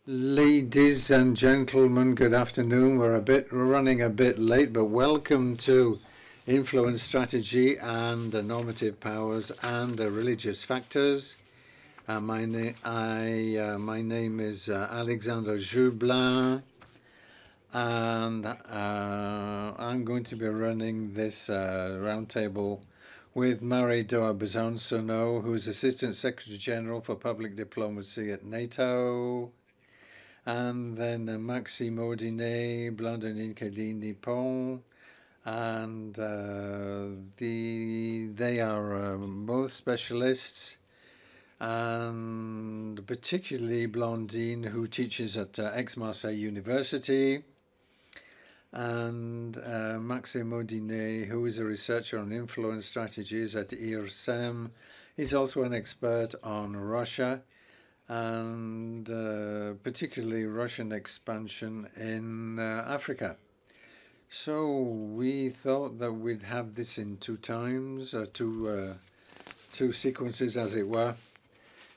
Ladies and gentlemen, good afternoon. We're running a bit late, but welcome to Influence Strategy and the Normative Powers and the Religious Factors. My name is Alexandre Jublin, and I'm going to be running this roundtable with Marie-Do Besancenot, who's Assistant Secretary General for Public Diplomacy at NATO. And then Maxime Audinet, Blandine Cadine-Nippon, and they are both specialists, and particularly Blandine, who teaches at Aix-Marseille University, and Maxime Audinet, who is a researcher on influence strategies at IRSEM. He's also an expert on Russia, and particularly Russian expansion in Africa. So we thought that we'd have this in two sequences, as it were.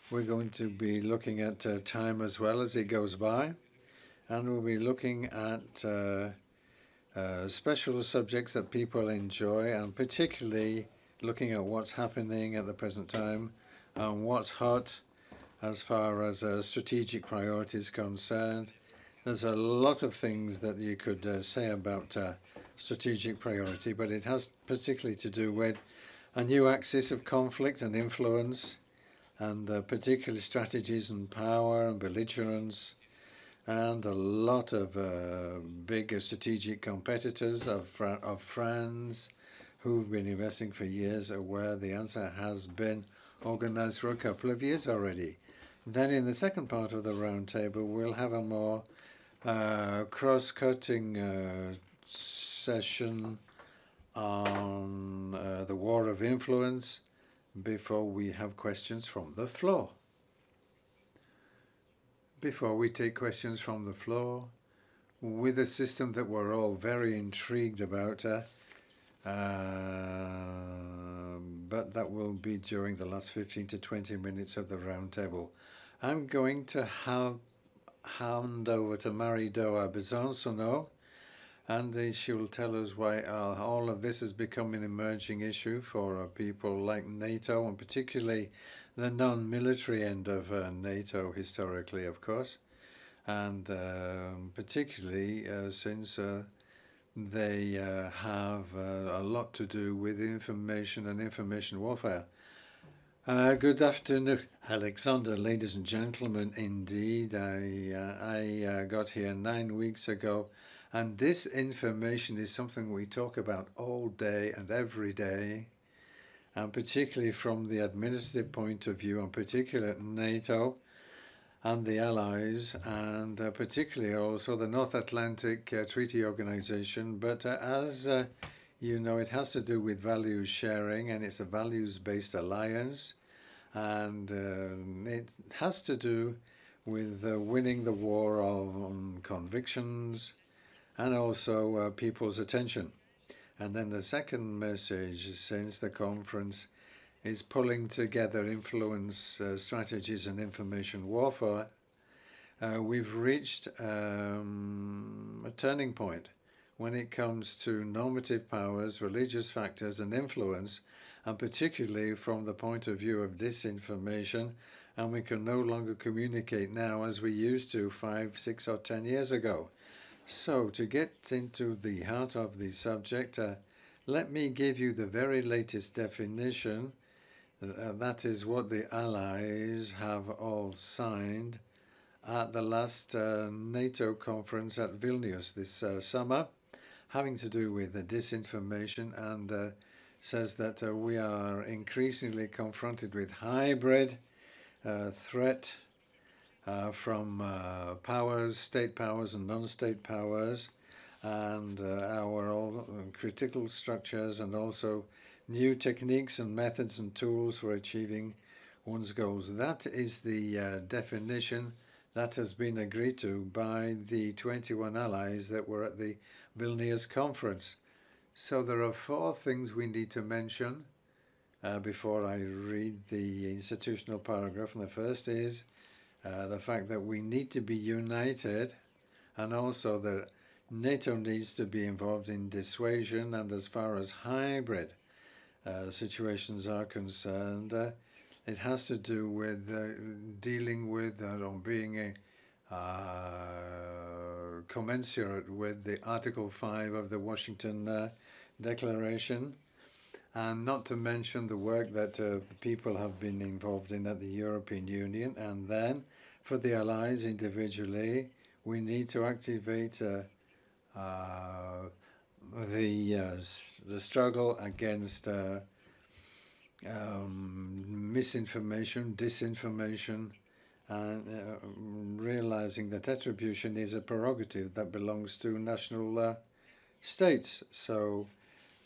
We're going to be looking at time as well as it goes by, and we'll be looking at special subjects that people enjoy, and particularly looking at what's happening at the present time and what's hot as far as strategic priorities concerned. There's a lot of things that you could say about strategic priority, but it has particularly to do with a new axis of conflict and influence, and particularly strategies and power and belligerence, and a lot of big strategic competitors of France who've been investing for years, where the answer has been organized for a couple of years already. Then in the second part of the roundtable, we'll have a more cross-cutting session on the war of influence before we have questions from the floor. Before we take questions from the floor, with a system that we're all very intrigued about, but that will be during the last 15 to 20 minutes of the roundtable. I'm going to hand over to Marie-Do Besancenot, and she will tell us why all of this has become an emerging issue for people like NATO, and particularly the non-military end of NATO historically, of course, and particularly since they have a lot to do with information and information warfare. Good afternoon, Alexander, ladies and gentlemen. Indeed, I got here 9 weeks ago, and this information is something we talk about all day and every day, and particularly from the administrative point of view, and particularly at NATO and the Allies, and particularly also the North Atlantic Treaty Organization. But as you know, it has to do with values sharing, and it's a values-based alliance, and it has to do with winning the war on convictions and also people's attention. And then the second message, since the conference is pulling together influence strategies and information warfare, we've reached a turning point when it comes to normative powers, religious factors, and influence, and particularly from the point of view of disinformation, and we can no longer communicate now as we used to 5, 6, or 10 years ago. So to get into the heart of the subject, let me give you the very latest definition. That is what the Allies have all signed at the last NATO conference at Vilnius this summer, having to do with the disinformation, and says that we are increasingly confronted with hybrid threat from powers, state powers and non-state powers, and our all critical structures, and also new techniques and methods and tools for achieving one's goals. That is the definition that has been agreed to by the 21 allies that were at the Vilnius conference. So there are 4 things we need to mention before I read the institutional paragraph. And the first is the fact that we need to be united, and also that NATO needs to be involved in dissuasion, and as far as hybrid situations are concerned, it has to do with dealing with or being commensurate with the Article 5 of the Washington Declaration, and not to mention the work that the people have been involved in at the European Union. And then for the allies individually, we need to activate the struggle against misinformation, disinformation, and realizing that attribution is a prerogative that belongs to national states. So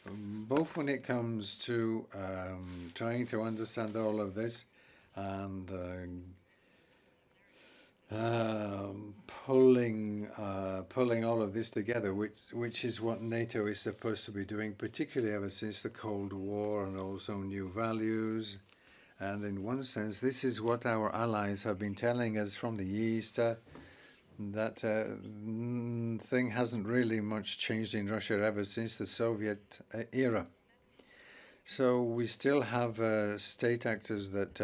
both when it comes to trying to understand all of this and pulling all of this together, which is what NATO is supposed to be doing, particularly ever since the Cold War, and also new values. And in one sense, this is what our allies have been telling us from the East. That thing hasn't really much changed in Russia ever since the Soviet era. So we still have state actors that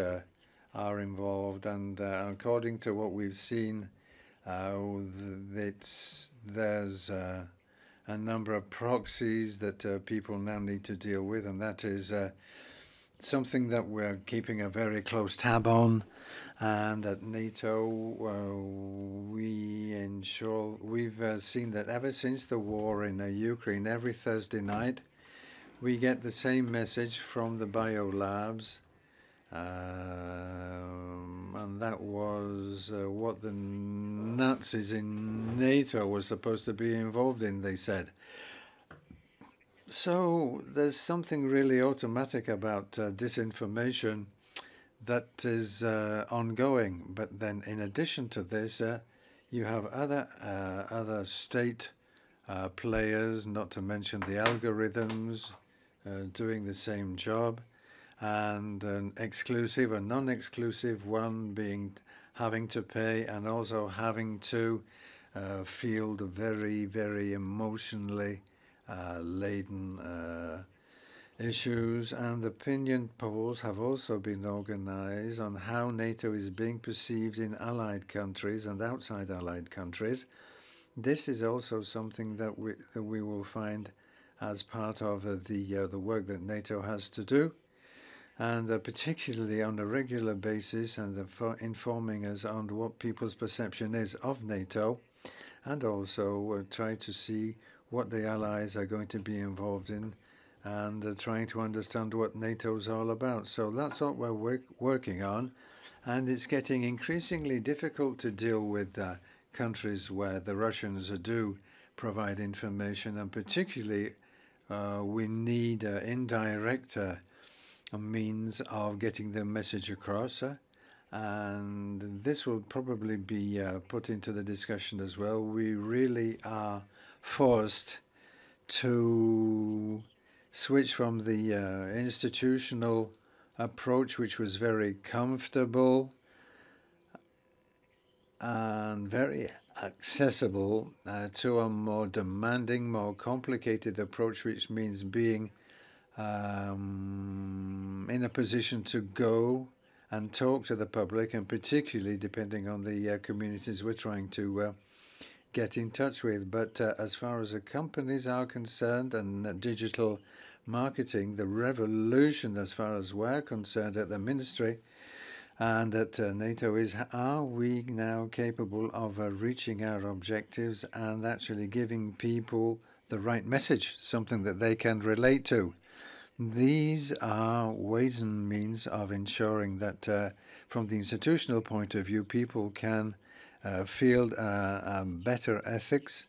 are involved, and according to what we've seen, there's a number of proxies that people now need to deal with, and that is something that we're keeping a very close tab on. And at NATO, we've seen that ever since the war in Ukraine, every Thursday night, we get the same message from the biolabs, and that was what the Nazis in NATO were supposed to be involved in, they said. So there's something really automatic about disinformation that is ongoing. But then in addition to this, you have other state players, not to mention the algorithms, doing the same job, and an exclusive and non-exclusive one being having to pay, and also having to field very, very emotionally laden issues. And opinion polls have also been organized on how NATO is being perceived in allied countries and outside allied countries. This is also something that we will find as part of the work that NATO has to do, and particularly on a regular basis, and informing us on what people's perception is of NATO, and also try to see what the allies are going to be involved in, and trying to understand what NATO's all about. So that's what we're working on, and it's getting increasingly difficult to deal with countries where the Russians do provide information, and particularly we need indirect means of getting the message across, and this will probably be put into the discussion as well. We really are forced to switch from the institutional approach, which was very comfortable and very accessible, to a more demanding, more complicated approach, which means being in a position to go and talk to the public, and particularly depending on the communities we're trying to get in touch with. But as far as the companies are concerned and digital marketing, the revolution as far as we're concerned at the ministry and at NATO is, are we now capable of reaching our objectives and actually giving people the right message, something that they can relate to? These are ways and means of ensuring that from the institutional point of view, people can field better ethics,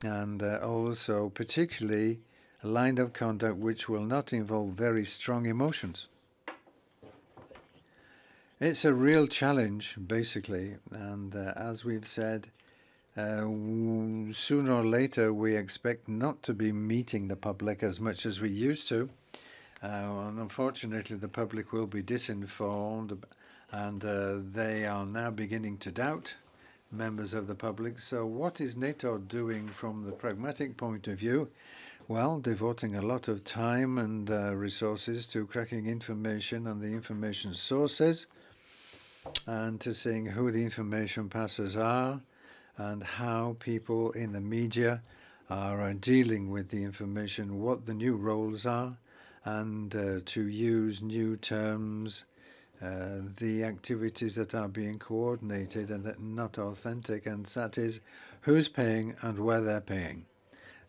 and also particularly a line of conduct which will not involve very strong emotions. It's a real challenge, basically, and as we've said, sooner or later we expect not to be meeting the public as much as we used to. And unfortunately, the public will be disinformed and they are now beginning to doubt, members of the public. So what is NATO doing from the pragmatic point of view? Well, devoting a lot of time and resources to cracking information on the information sources and to seeing who the information passers are and how people in the media are dealing with the information, what the new roles are, and to use new terms, the activities that are being coordinated and that not authentic, and that is who's paying and where they're paying.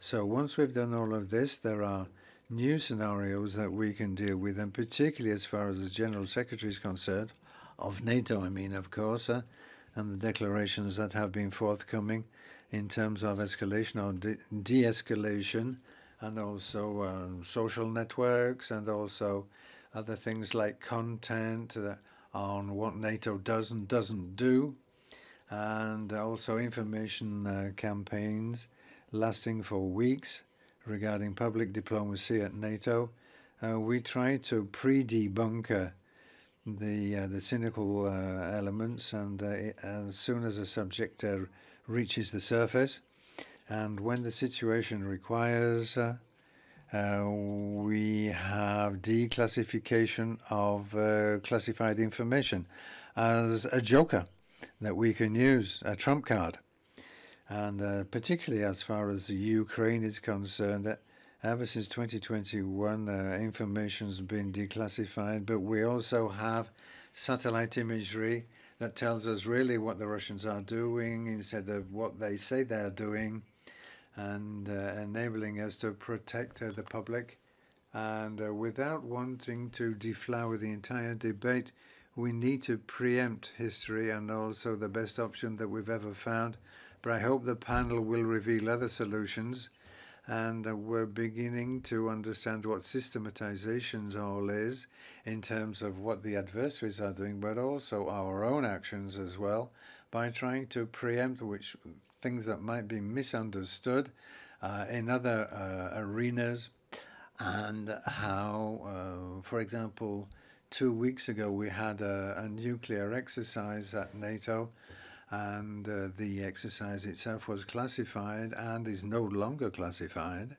So once we've done all of this, there are new scenarios that we can deal with, and particularly as far as the General Secretary is concerned, of NATO, I mean, of course, and the declarations that have been forthcoming in terms of escalation or de-escalation, and also social networks, and also other things like content on what NATO does and doesn't do, and also information campaigns lasting for weeks regarding public diplomacy at NATO. We try to pre-debunk the cynical elements, and as soon as a subject reaches the surface, and when the situation requires, we have declassification of classified information as a joker that we can use, a trump card. And particularly as far as Ukraine is concerned, ever since 2021, information's been declassified, but we also have satellite imagery that tells us really what the Russians are doing instead of what they say they're doing, and enabling us to protect the public. And without wanting to deflower the entire debate, we need to preempt history, and also the best option that we've ever found. But I hope the panel will reveal other solutions, and we're beginning to understand what systematizations all is in terms of what the adversaries are doing, but also our own actions as well, by trying to preempt which things that might be misunderstood in other arenas, and how, for example, 2 weeks ago we had a nuclear exercise at NATO, and the exercise itself was classified and is no longer classified.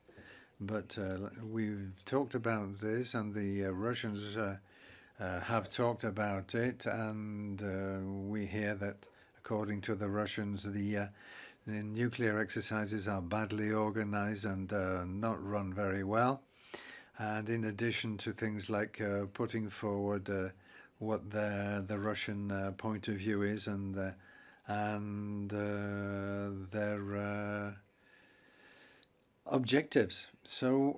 But we've talked about this, and the Russians have talked about it, and we hear that, according to the Russians, the nuclear exercises are badly organized and not run very well. And in addition to things like putting forward what the Russian point of view is, and their objectives. So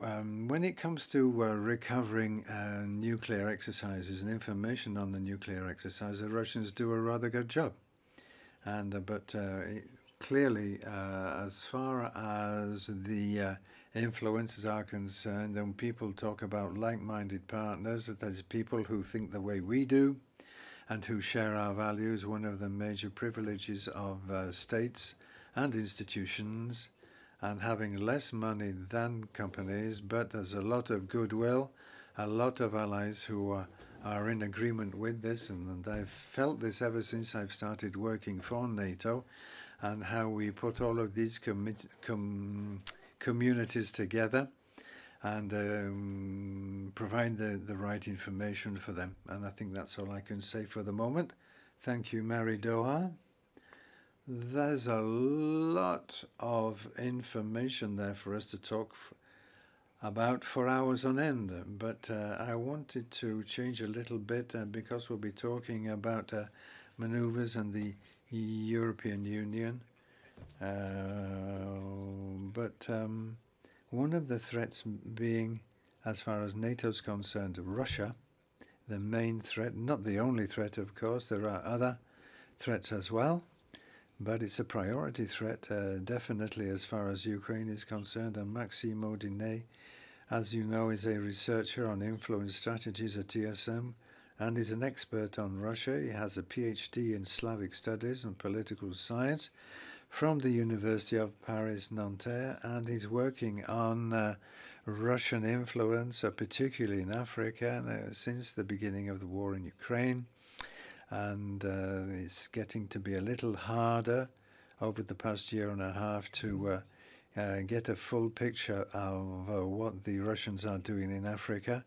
when it comes to recovering nuclear exercises and information on the nuclear exercise, the Russians do a rather good job. And but clearly, as far as the influences are concerned, and people talk about like-minded partners, that there's people who think the way we do and who share our values. One of the major privileges of states and institutions, and having less money than companies, but there's a lot of goodwill, a lot of allies who are in agreement with this, and I've felt this ever since I've started working for NATO, and how we put all of these communities together and provide the right information for them. And I think that's all I can say for the moment. Thank you, Mary Doha. There's a lot of information there for us to talk about for hours on end, but I wanted to change a little bit because we'll be talking about maneuvers and the European Union. But one of the threats being, as far as NATO's concerned, Russia, the main threat, not the only threat, of course. There are other threats as well, but it's a priority threat, definitely, as far as Ukraine is concerned. And Maxime Audinet, as you know, is a researcher on influence strategies at TSM, and is an expert on Russia. He has a PhD in Slavic studies and political science from the University of Paris-Nanterre, and he's working on Russian influence, particularly in Africa, since the beginning of the war in Ukraine. and it's getting to be a little harder over the past year and a half to get a full picture of what the Russians are doing in Africa.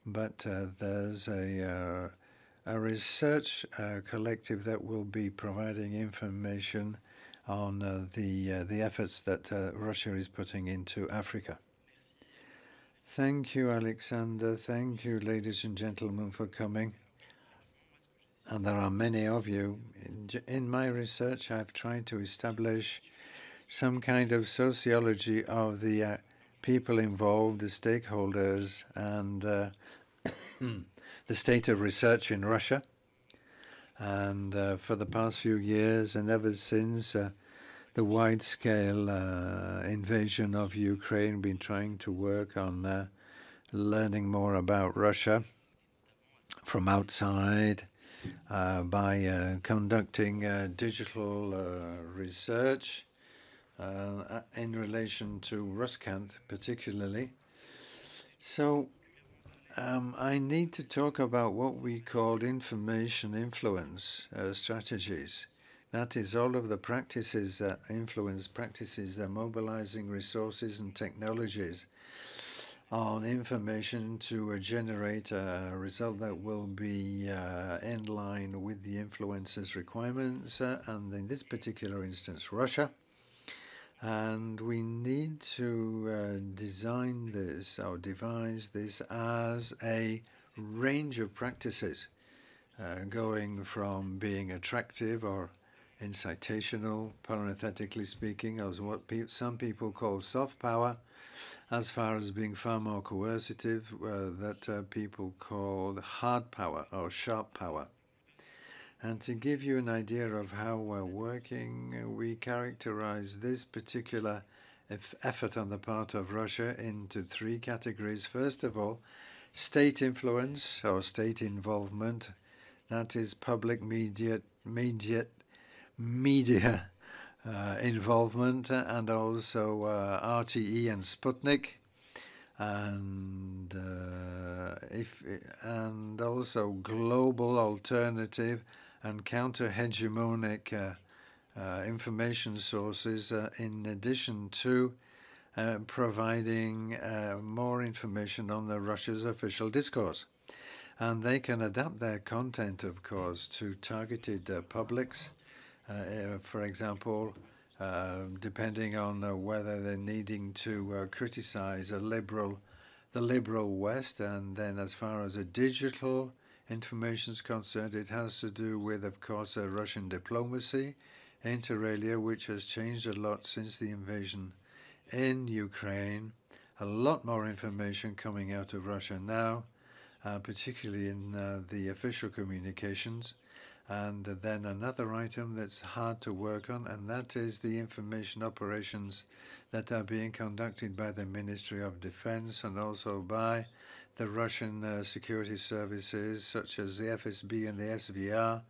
But there's a research collective that will be providing information on the efforts that Russia is putting into Africa. Thank you, Alexander. Thank you, ladies and gentlemen, for coming. And there are many of you. In my research, I've tried to establish some kind of sociology of the people involved, the stakeholders, and the state of research in Russia. And for the past few years, and ever since the wide-scale invasion of Ukraine, been trying to work on learning more about Russia from outside by conducting digital research in relation to Ruskant particularly. So I need to talk about what we call information influence strategies. That is all of the practices, influence practices, mobilizing resources and technologies on information to generate a result that will be in line with the influencer's requirements, and in this particular instance, Russia. And we need to design this or devise this as a range of practices, going from being attractive or incitational, parenthetically speaking, as what some people call soft power, as far as being far more coercive, that people call hard power or sharp power. And to give you an idea of how we're working, we characterize this particular effort on the part of Russia into three categories. First of all, state influence or state involvement. That is public media involvement, and also RTE and Sputnik, and also global alternative and counter-hegemonic information sources, in addition to providing more information on Russia's official discourse. And they can adapt their content, of course, to targeted publics. For example, depending on whether they're needing to criticize the liberal West, and then as far as a digital information is concerned, it has to do with, of course, Russian diplomacy, inter alia, which has changed a lot since the invasion in Ukraine. A lot more information coming out of Russia now, particularly in the official communications. And then another item that's hard to work on, and that is the information operations that are being conducted by the Ministry of Defense and also by the Russian security services, such as the FSB and the SVR,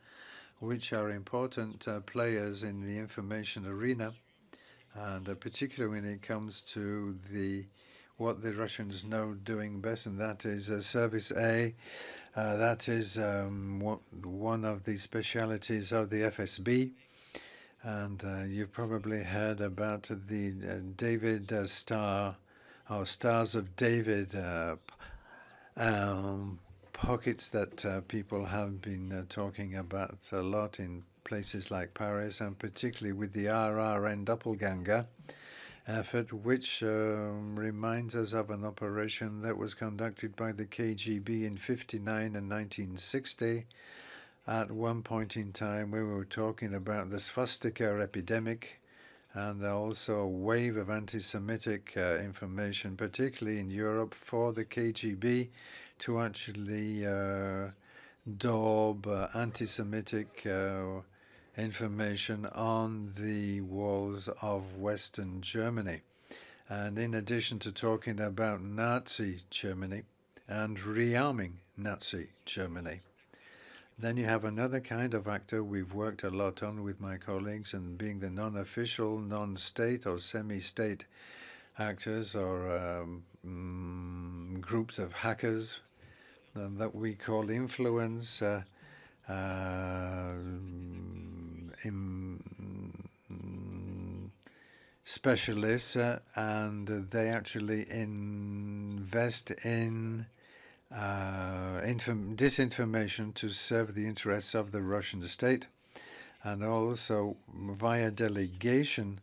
which are important players in the information arena, and particularly when it comes to what the Russians know doing best, and that is Service A. That is one of the specialities of the FSB. And you've probably heard about the David Star, or Stars of David pockets that people have been talking about a lot in places like Paris, and particularly with the RRN Doppelganger effort, which reminds us of an operation that was conducted by the KGB in 1959 and 1960. At one point in time, we were talking about the swastika epidemic and also a wave of anti-Semitic information, particularly in Europe, for the KGB to actually daub anti-Semitic information on the walls of Western Germany. And in addition to talking about Nazi Germany and rearming Nazi Germany, then you have another kind of actor we've worked a lot on with my colleagues, and being the non-official, non-state or semi-state actors or groups of hackers that we call influence specialists, and they actually invest in disinformation to serve the interests of the Russian state, and also via delegation,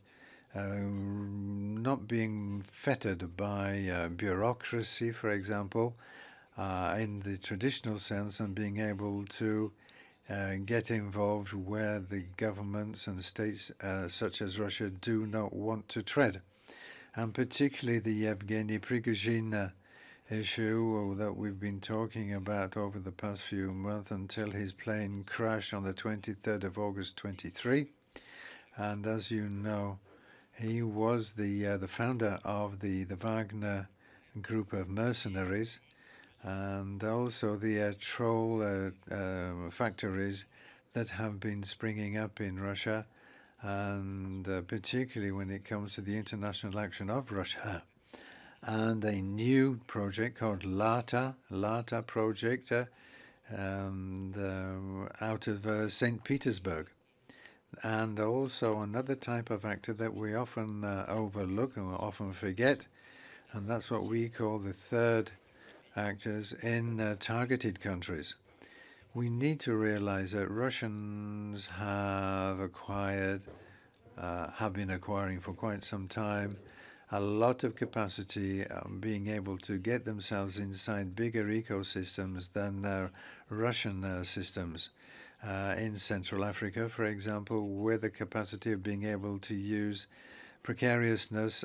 not being fettered by bureaucracy, for example, in the traditional sense, and being able to get involved where the governments and states such as Russia do not want to tread. And particularly the Yevgeny Prigozhin issue that we've been talking about over the past few months until his plane crashed on the 23rd of August 23. And as you know, he was the founder of the Wagner group of mercenaries, and also the troll factories that have been springing up in Russia, and particularly when it comes to the international action of Russia. And a new project called LATA project, out of St. Petersburg. And also another type of actor that we often overlook and often forget, and that's what we call the third actors in targeted countries. We need to realize that Russians have been acquiring for quite some time a lot of capacity, being able to get themselves inside bigger ecosystems than Russian systems. In Central Africa, for example, with the capacity of being able to use precariousness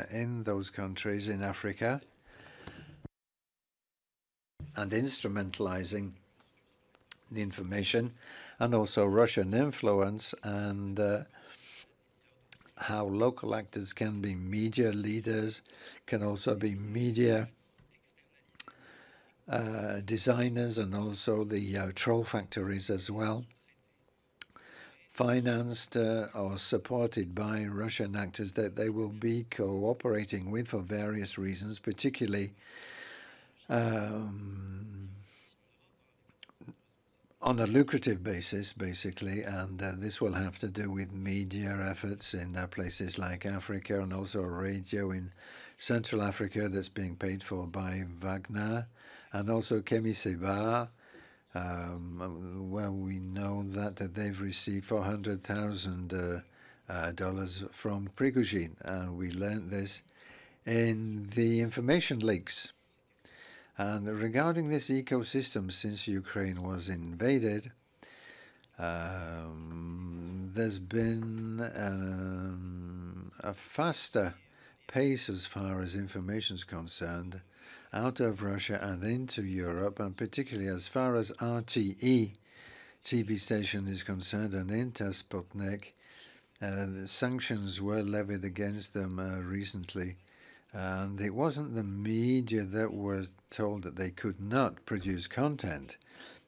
in those countries in Africa and instrumentalizing the information, and also Russian influence, and how local actors can be media leaders, can also be media designers, and also the troll factories as well, financed or supported by Russian actors that they will be cooperating with for various reasons, particularly on a lucrative basis, basically, and this will have to do with media efforts in places like Africa, and also radio in Central Africa that's being paid for by Wagner, and also Kemi Seba, where we know that they've received $400,000 from Prigozhin, and we learned this in the information leaks. And regarding this ecosystem, since Ukraine was invaded, there's been a faster pace as far as information is concerned out of Russia and into Europe, and particularly as far as RTE TV station is concerned and Intersputnik. The sanctions were levied against them recently. And it wasn't the media that was told that they could not produce content.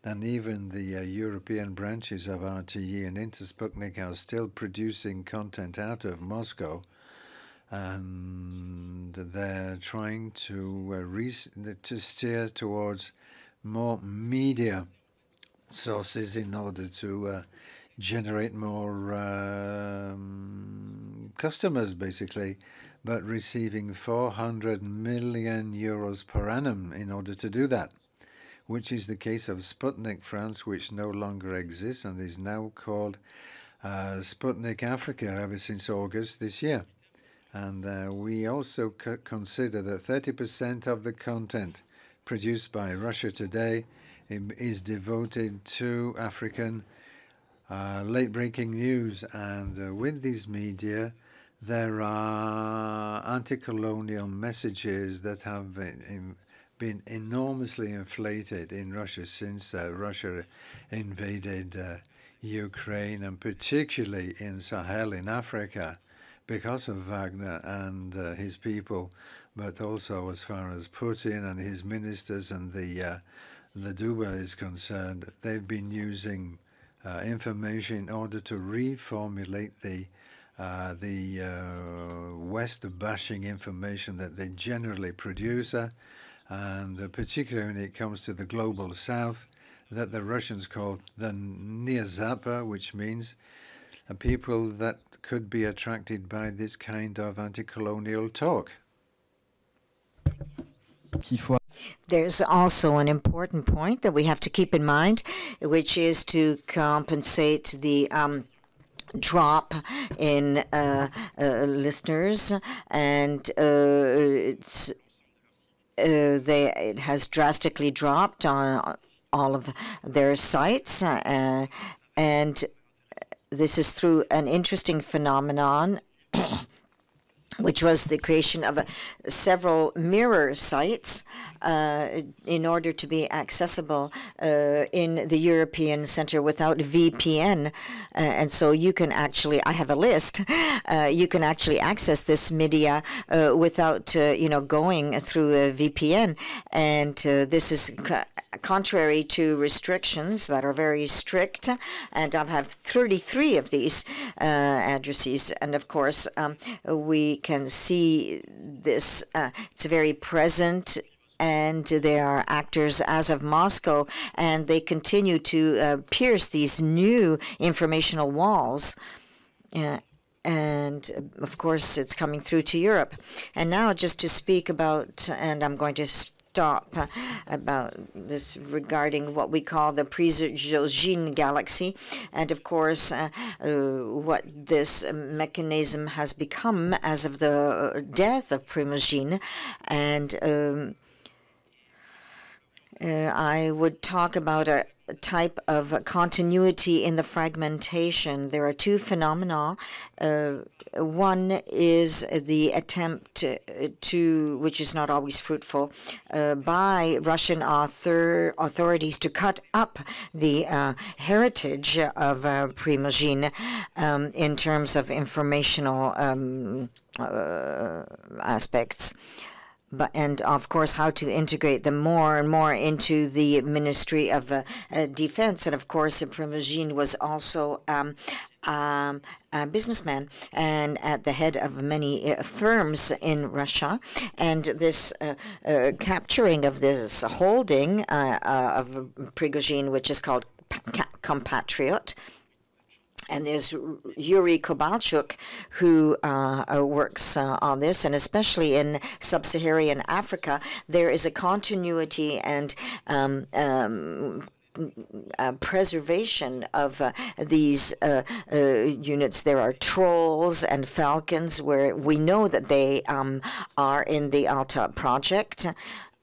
And even the European branches of RTE and Intersputnik are still producing content out of Moscow. And they're trying to steer towards more media sources in order to generate more customers, basically, but receiving 400 million euros per annum in order to do that, which is the case of Sputnik France, which no longer exists and is now called Sputnik Africa ever since August this year. And we also consider that 30% of the content produced by Russia today is devoted to African late-breaking news. And with these media, there are anti-colonial messages that have been enormously inflated in Russia since Russia invaded Ukraine, and particularly in Sahel in Africa, because of Wagner and his people, but also as far as Putin and his ministers and the Duma is concerned. They've been using information in order to reformulate the West-bashing information that they generally produce, and particularly when it comes to the global South, that the Russians call the Neozapa, which means people that could be attracted by this kind of anti-colonial talk. There's also an important point that we have to keep in mind, which is to compensate the drop in listeners, and it has drastically dropped on all of their sites, and this is through an interesting phenomenon which was the creation of several mirror sites in order to be accessible in the European Center without VPN. And so you can actually, I have a list, you can actually access this media without, going through a VPN. And this is contrary to restrictions that are very strict. And I have 33 of these addresses. And of course, we can see this, it's very present, and there are actors as of Moscow, and they continue to pierce these new informational walls. And of course, it's coming through to Europe. And now just to speak about, and I'm going to stop about this regarding what we call the Prigozhin galaxy, and of course what this mechanism has become as of the death of Prigozhin. And I would talk about a type of continuity in the fragmentation. There are two phenomena. One is the attempt to, which is not always fruitful, by Russian authorities to cut up the heritage of Prigozhin in terms of informational aspects. And of course, how to integrate them more and more into the Ministry of Defense. And of course, Prigozhin was also a businessman and at the head of many firms in Russia. And this capturing of this holding of Prigozhin, which is called Compatriot. And there's Yuri Kovalchuk, who works on this, and especially in sub-Saharan Africa, there is a continuity and preservation of these units. There are trolls and falcons, where we know that they are in the Alta project.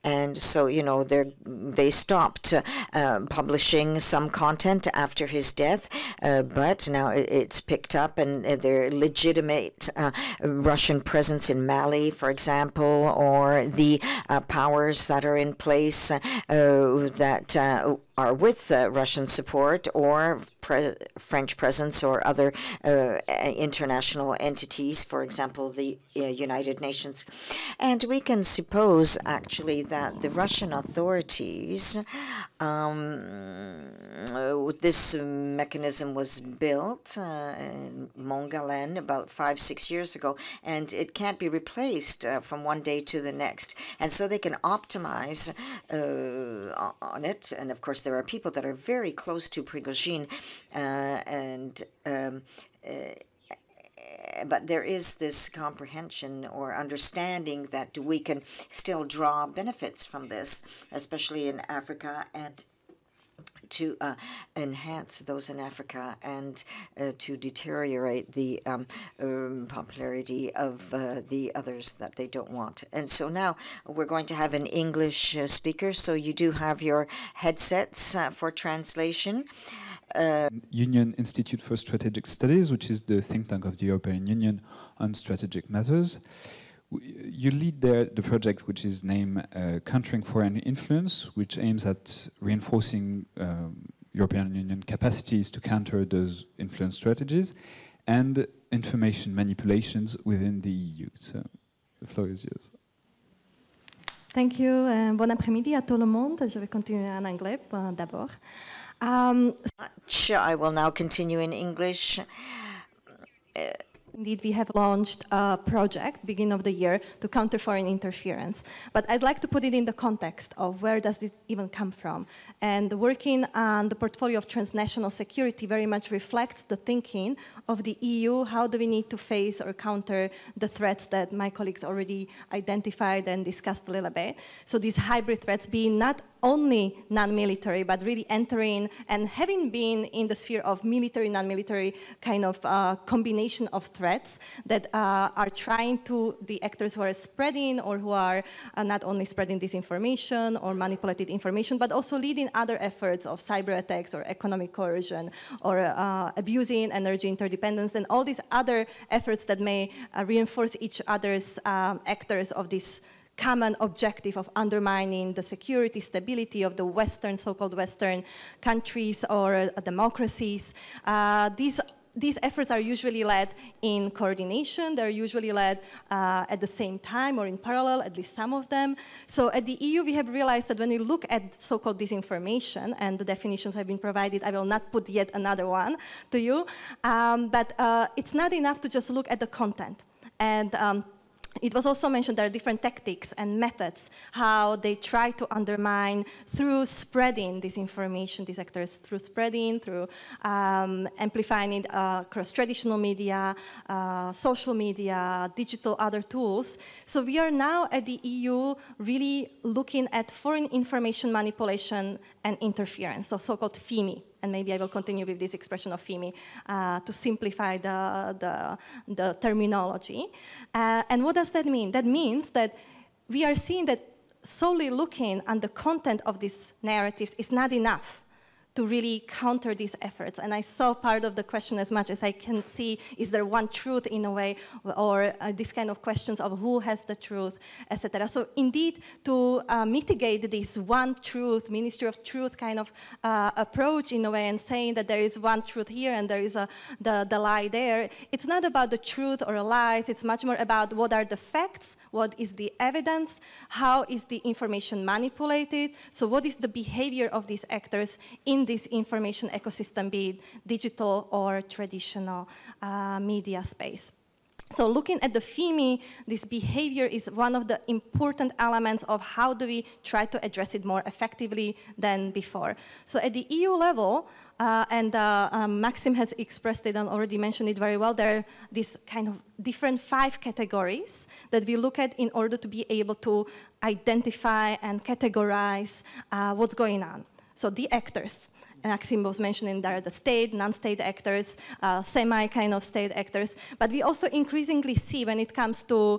And so, they stopped publishing some content after his death, but now it's picked up, and they're legitimate Russian presence in Mali, for example, or the powers that are in place that are with Russian support, or French presence, or other international entities, for example, the United Nations. And we can suppose, actually, that the Russian authorities, this mechanism was built in Montgallen about 5-6 years ago, and it can't be replaced from one day to the next. And so they can optimize on it. And of course, there are people that are very close to Prigozhin, but there is this comprehension or understanding that we can still draw benefits from this, especially in Africa, and to enhance those in Africa, and to deteriorate the popularity of the others that they don't want. And so now we're going to have an English speaker, so you do have your headsets for translation. Union Institute for Strategic Studies, which is the think tank of the European Union on strategic matters. You lead there the project which is named Countering Foreign Influence, which aims at reinforcing European Union capacities to counter those influence strategies and information manipulations within the EU. So the floor is yours. Thank you. Bon après-midi à tout le monde. Je vais continuer en anglais d'abord. I will now continue in English. Indeed, we have launched a project beginning of the year to counter foreign interference. But I'd like to put it in the context of where does it even come from. And working on the portfolio of transnational security very much reflects the thinking of the EU. How do we need to face or counter the threats that my colleagues already identified and discussed a little bit? So these hybrid threats being not only non-military, but really entering and having been in the sphere of military, non-military kind of combination of threats that are trying to, the actors who are spreading or who are not only spreading disinformation or manipulated information, but also leading other efforts of cyber attacks or economic coercion or abusing energy interdependence and all these other efforts that may reinforce each other's actors of this common objective of undermining the security, stability of the Western, so-called Western countries or democracies. These efforts are usually led in coordination. They're usually led at the same time or in parallel, at least some of them. So at the EU, we have realized that when we look at so-called disinformation, and the definitions have been provided, I will not put yet another one to you, but it's not enough to just look at the content. And it was also mentioned there are different tactics and methods how they try to undermine through spreading disinformation, these actors, through spreading, through amplifying it across traditional media, social media, digital other tools. So we are now at the EU really looking at foreign information manipulation and interference, so so-called FIMI. And maybe I will continue with this expression of FIMI to simplify the terminology. And what does that mean? That means that we are seeing that solely looking at the content of these narratives is not enough to really counter these efforts. And I saw part of the question as much as I can see, is there one truth in a way, or this kind of questions of who has the truth, etc. So indeed, to mitigate this one truth, Ministry of Truth kind of approach in a way and saying that there is one truth here and there is the lie there, it's not about the truth or lies, it's much more about what are the facts, what is the evidence, how is the information manipulated, so what is the behavior of these actors in this information ecosystem, be it digital or traditional media space. So looking at the FIMI, this behavior is one of the important elements of how do we try to address it more effectively than before. So at the EU level, and Maxim has expressed it and already mentioned it very well, there are these kind of different 5 categories that we look at in order to be able to identify and categorize what's going on. So the actors, Maxim was mentioning there, the state, non-state actors, semi-kind of state actors, but we also increasingly see when it comes to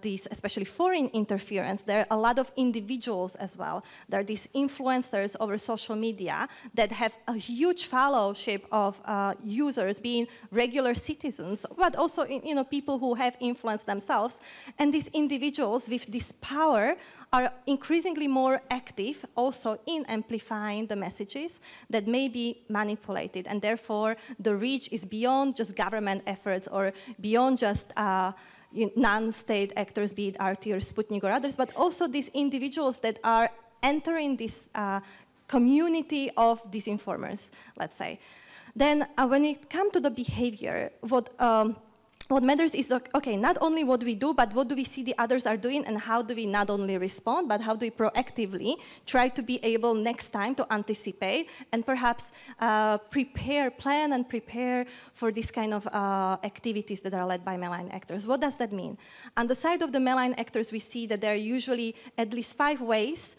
these, especially foreign interference, there are a lot of individuals as well. There are these influencers over social media that have a huge followership of users being regular citizens, but also people who have influence themselves. And these individuals with this power are increasingly more active also in amplifying the messages that may be manipulated. And therefore, the reach is beyond just government efforts or beyond just non-state actors, be it RT or Sputnik or others, but also these individuals that are entering this community of disinformers, let's say. Then when it comes to the behavior, what matters is, okay, not only what we do, but what do we see the others are doing, and how do we not only respond, but how do we proactively try to be able next time to anticipate and perhaps plan and prepare for this kind of activities that are led by malign actors. What does that mean? On the side of the malign actors, we see that there are usually at least 5 ways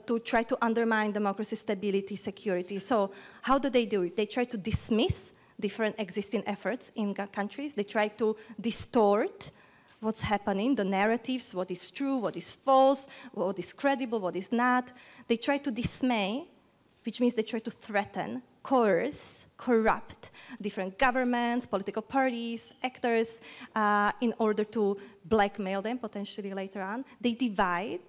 to try to undermine democracy, stability, security. So how do they do it? They try to dismiss different existing efforts in countries. They try to distort what's happening, the narratives, what is true, what is false, what is credible, what is not. They try to dismay, which means they try to threaten, coerce, corrupt different governments, political parties, actors, in order to blackmail them potentially later on. They divide.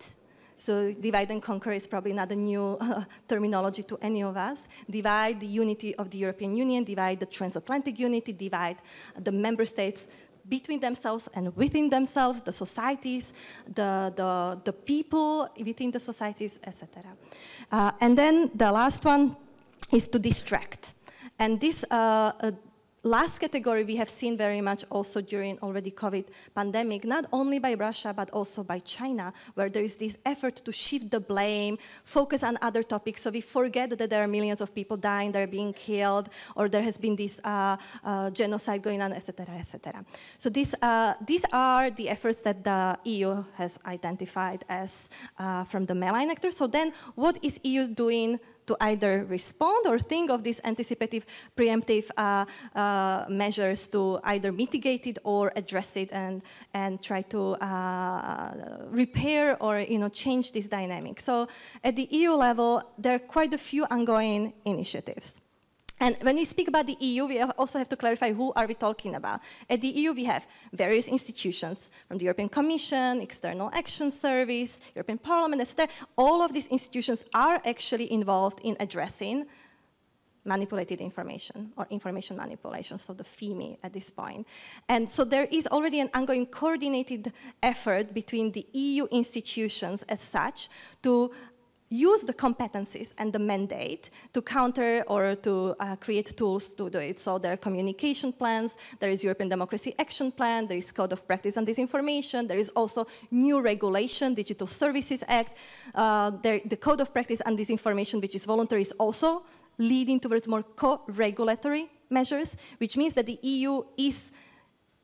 So divide and conquer is probably not a new terminology to any of us. Divide the unity of the European Union, divide the transatlantic unity, divide the member states between themselves and within themselves, the societies, the people within the societies, etc. And then the last one is to distract. And this last category we have seen very much also during already COVID pandemic, not only by Russia, but also by China, where there is this effort to shift the blame, focus on other topics. So we forget that there are millions of people dying, they're being killed, or there has been this genocide going on, etc., etc. So these are the efforts that the EU has identified as from the malign actors. So then what is EU doing to either respond or think of these anticipative, preemptive measures to either mitigate it or address it and try to repair or change this dynamic. So at the EU level, there are quite a few ongoing initiatives. And when we speak about the EU, we also have to clarify who are we talking about. At the EU, we have various institutions, from the European Commission, External Action Service, European Parliament, etc. All of these institutions are actually involved in addressing manipulated information or information manipulation, so the FIMI at this point. And so there is already an ongoing coordinated effort between the EU institutions as such to use the competencies and the mandate to counter or to create tools to do it. So there are communication plans, there is European Democracy Action Plan, there is Code of Practice on Disinformation, there is also new regulation, Digital Services Act. The Code of Practice on Disinformation, which is voluntary, is also leading towards more co-regulatory measures, which means that the EU is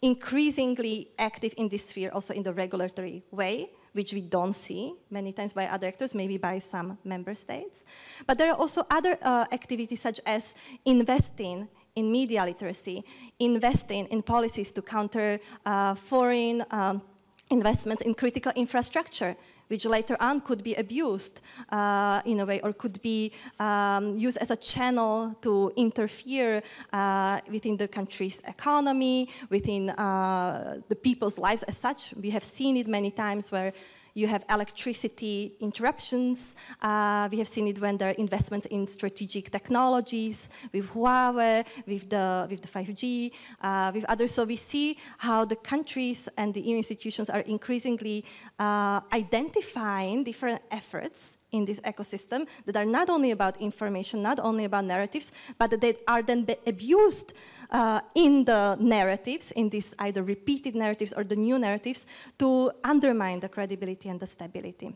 increasingly active in this sphere, also in the regulatory way, which we don't see many times by other actors, maybe by some member states. But there are also other activities such as investing in media literacy, investing in policies to counter foreign investments in critical infrastructure, which later on could be abused in a way, or could be used as a channel to interfere within the country's economy, within the people's lives as such. We have seen it many times where you have electricity interruptions. We have seen it when there are investments in strategic technologies, with Huawei, with the 5G, with others. So we see how the countries and the EU institutions are increasingly identifying different efforts in this ecosystem that are not only about information, not only about narratives, but that they are then abused in the narratives, in these either repeated narratives or the new narratives, to undermine the credibility and the stability.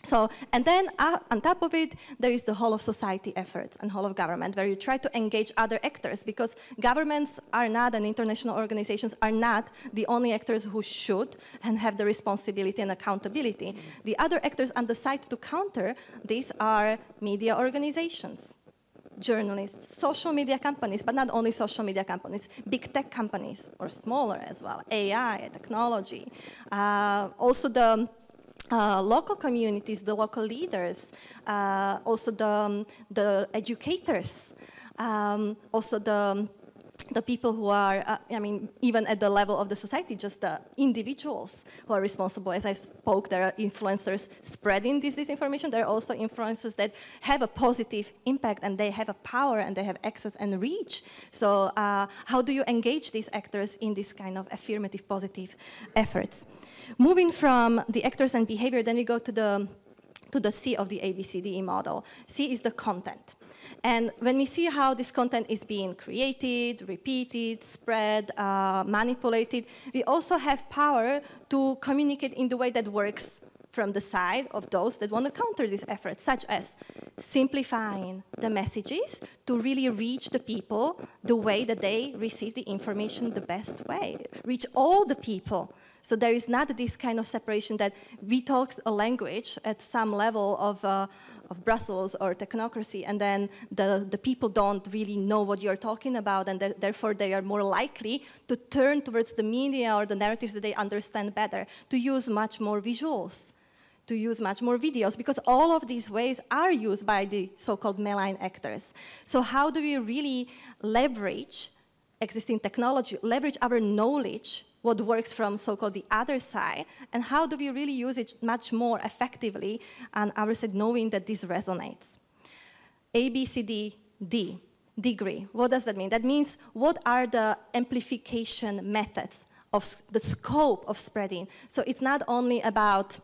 So, and then on top of it, there is the whole of society efforts and whole of government, where you try to engage other actors, because governments are not, and international organizations are not the only actors who should and have the responsibility and accountability. The other actors on the side to counter these are media organizations, journalists, social media companies, but not only social media companies, big tech companies, or smaller as well, AI, technology. Also the local communities, the local leaders, also the educators, also the people who are, I mean, even at the level of the society, just the individuals who are responsible. As I spoke, there are influencers spreading this disinformation. There are also influencers that have a positive impact, and they have a power, and they have access and reach. So how do you engage these actors in this kind of affirmative, positive efforts? Moving from the actors and behavior, then we go to the C of the ABCDE model. C is the content. And when we see how this content is being created, repeated, spread, manipulated, we also have power to communicate in the way that works from the side of those that want to counter these efforts, such as simplifying the messages to really reach the people the way that they receive the information the best way, reach all the people. So there is not this kind of separation that we talk a language at some level of Brussels or technocracy, and then the people don't really know what you're talking about, and therefore they are more likely to turn towards the media or the narratives that they understand better, to use much more visuals, to use much more videos, because all of these ways are used by the so-called malign actors. So how do we really leverage existing technology, leverage our knowledge, what works from so-called the other side, and how do we really use it much more effectively on our side, knowing that this resonates? A, B, C, D, D, degree. What does that mean? That means what are the amplification methods of the scope of spreading? So it's not only about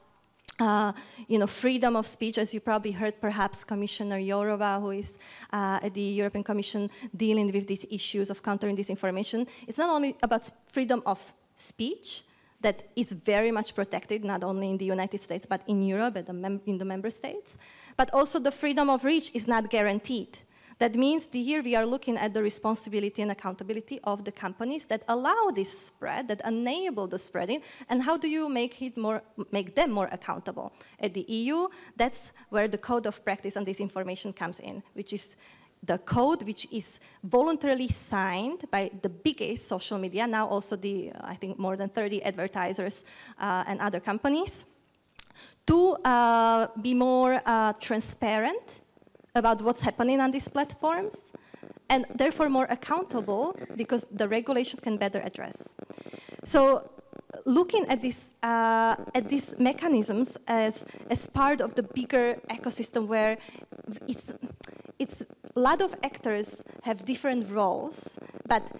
freedom of speech, as you probably heard, perhaps Commissioner Jourova, who is at the European Commission dealing with these issues of countering disinformation. It's not only about freedom of speech that is very much protected, not only in the United States, but in Europe and in the member states, but also the freedom of reach is not guaranteed. That means here we are looking at the responsibility and accountability of the companies that allow this spread, that enable the spreading, and how do you make them more accountable? At the EU, that's where the code of practice on disinformation comes in, which is the code which is voluntarily signed by the biggest social media, now also I think more than 30 advertisers and other companies, to be more transparent about what's happening on these platforms, and therefore more accountable because the regulation can better address. So looking at these mechanisms as part of the bigger ecosystem where it's a lot of actors have different roles, but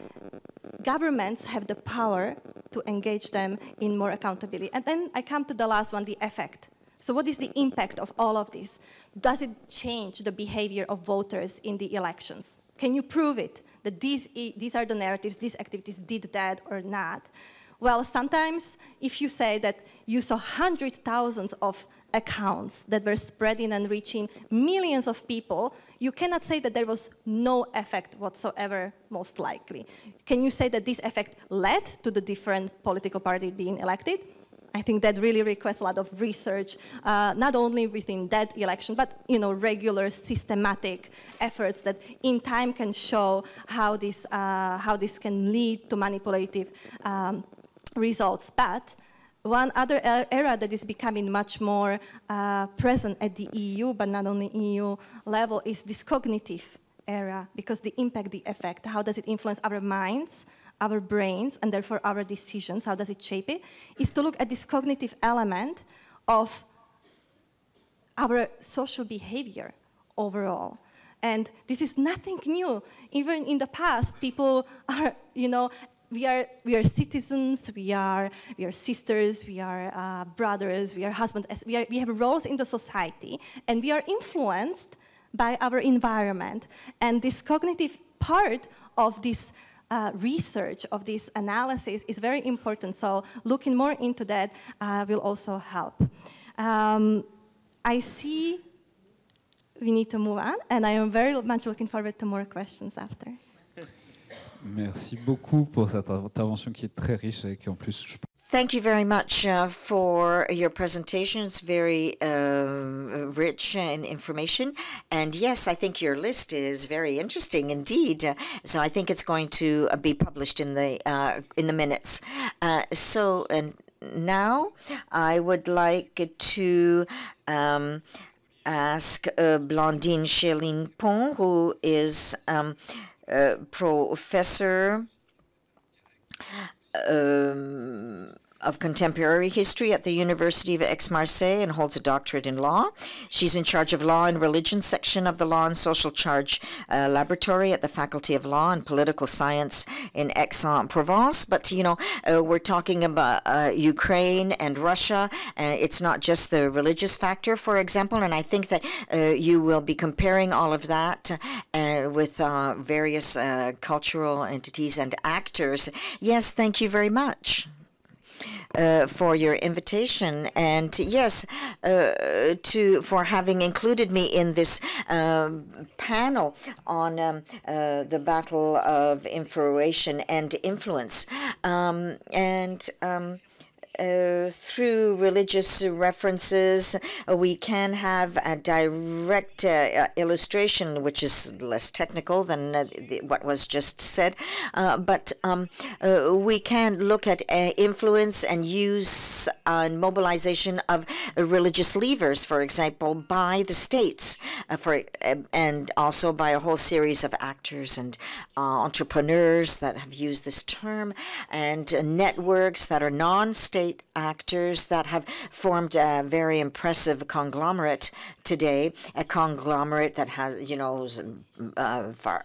governments have the power to engage them in more accountability. And then I come to the last one, the effect. So what is the impact of all of this? Does it change the behavior of voters in the elections? Can you prove it, that these are the narratives, these activities did that or not? Well, sometimes if you say that you saw hundreds, thousands of accounts that were spreading and reaching millions of people, you cannot say that there was no effect whatsoever, most likely. Can you say that this effect led to the different political party being elected? I think that really requires a lot of research, not only within that election, but regular systematic efforts that in time can show how this can lead to manipulative results. But one other area that is becoming much more present at the EU, but not only EU level, is this cognitive area, because the impact, the effect, how does it influence our minds, our brains, and therefore our decisions, how does it shape it, is to look at this cognitive element of our social behavior overall. And this is nothing new. Even in the past, people are, we are citizens, we are sisters, we are brothers, we are husbands, we have roles in the society, and we are influenced by our environment. And this cognitive part of this research, of this analysis is very important. So looking more into that will also help. I see we need to move on, and I am very much looking forward to more questions after. Merci beaucoup pour cette intervention qui est très riche et qui en plus je pense. Thank you very much for your presentation. It's very rich in information. And yes, I think your list is very interesting indeed. So I think it's going to be published in the minutes. So now I would like to ask Blandine Chéline-Pont, who is professor of Contemporary History at the University of Aix-Marseille and holds a doctorate in law. She's in charge of Law and Religion section of the Law and Social Charge Laboratory at the Faculty of Law and Political Science in Aix-en-Provence. But, we're talking about Ukraine and Russia. It's not just the religious factor, for example, and I think that you will be comparing all of that with various cultural entities and actors. Yes, thank you very much for your invitation, and yes, for having included me in this panel on the battle of information and influence. Through religious references, we can have a direct illustration, which is less technical than what was just said. But we can look at influence and use and mobilization of religious levers, for example, by the states, and also by a whole series of actors and entrepreneurs that have used this term, and networks that are non-state actors that have formed a very impressive conglomerate today, a conglomerate that has,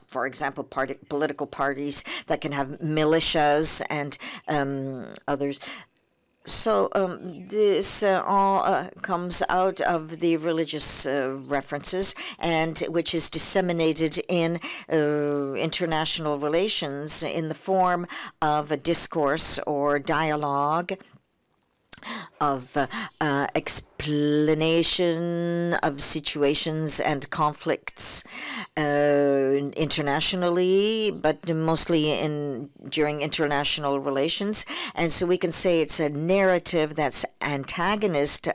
for example, political parties that can have militias and others. So this all comes out of the religious references, and which is disseminated in international relations in the form of a discourse or dialogue, of explanation of situations and conflicts internationally, but mostly during international relations. And so we can say it's a narrative that's antagonist,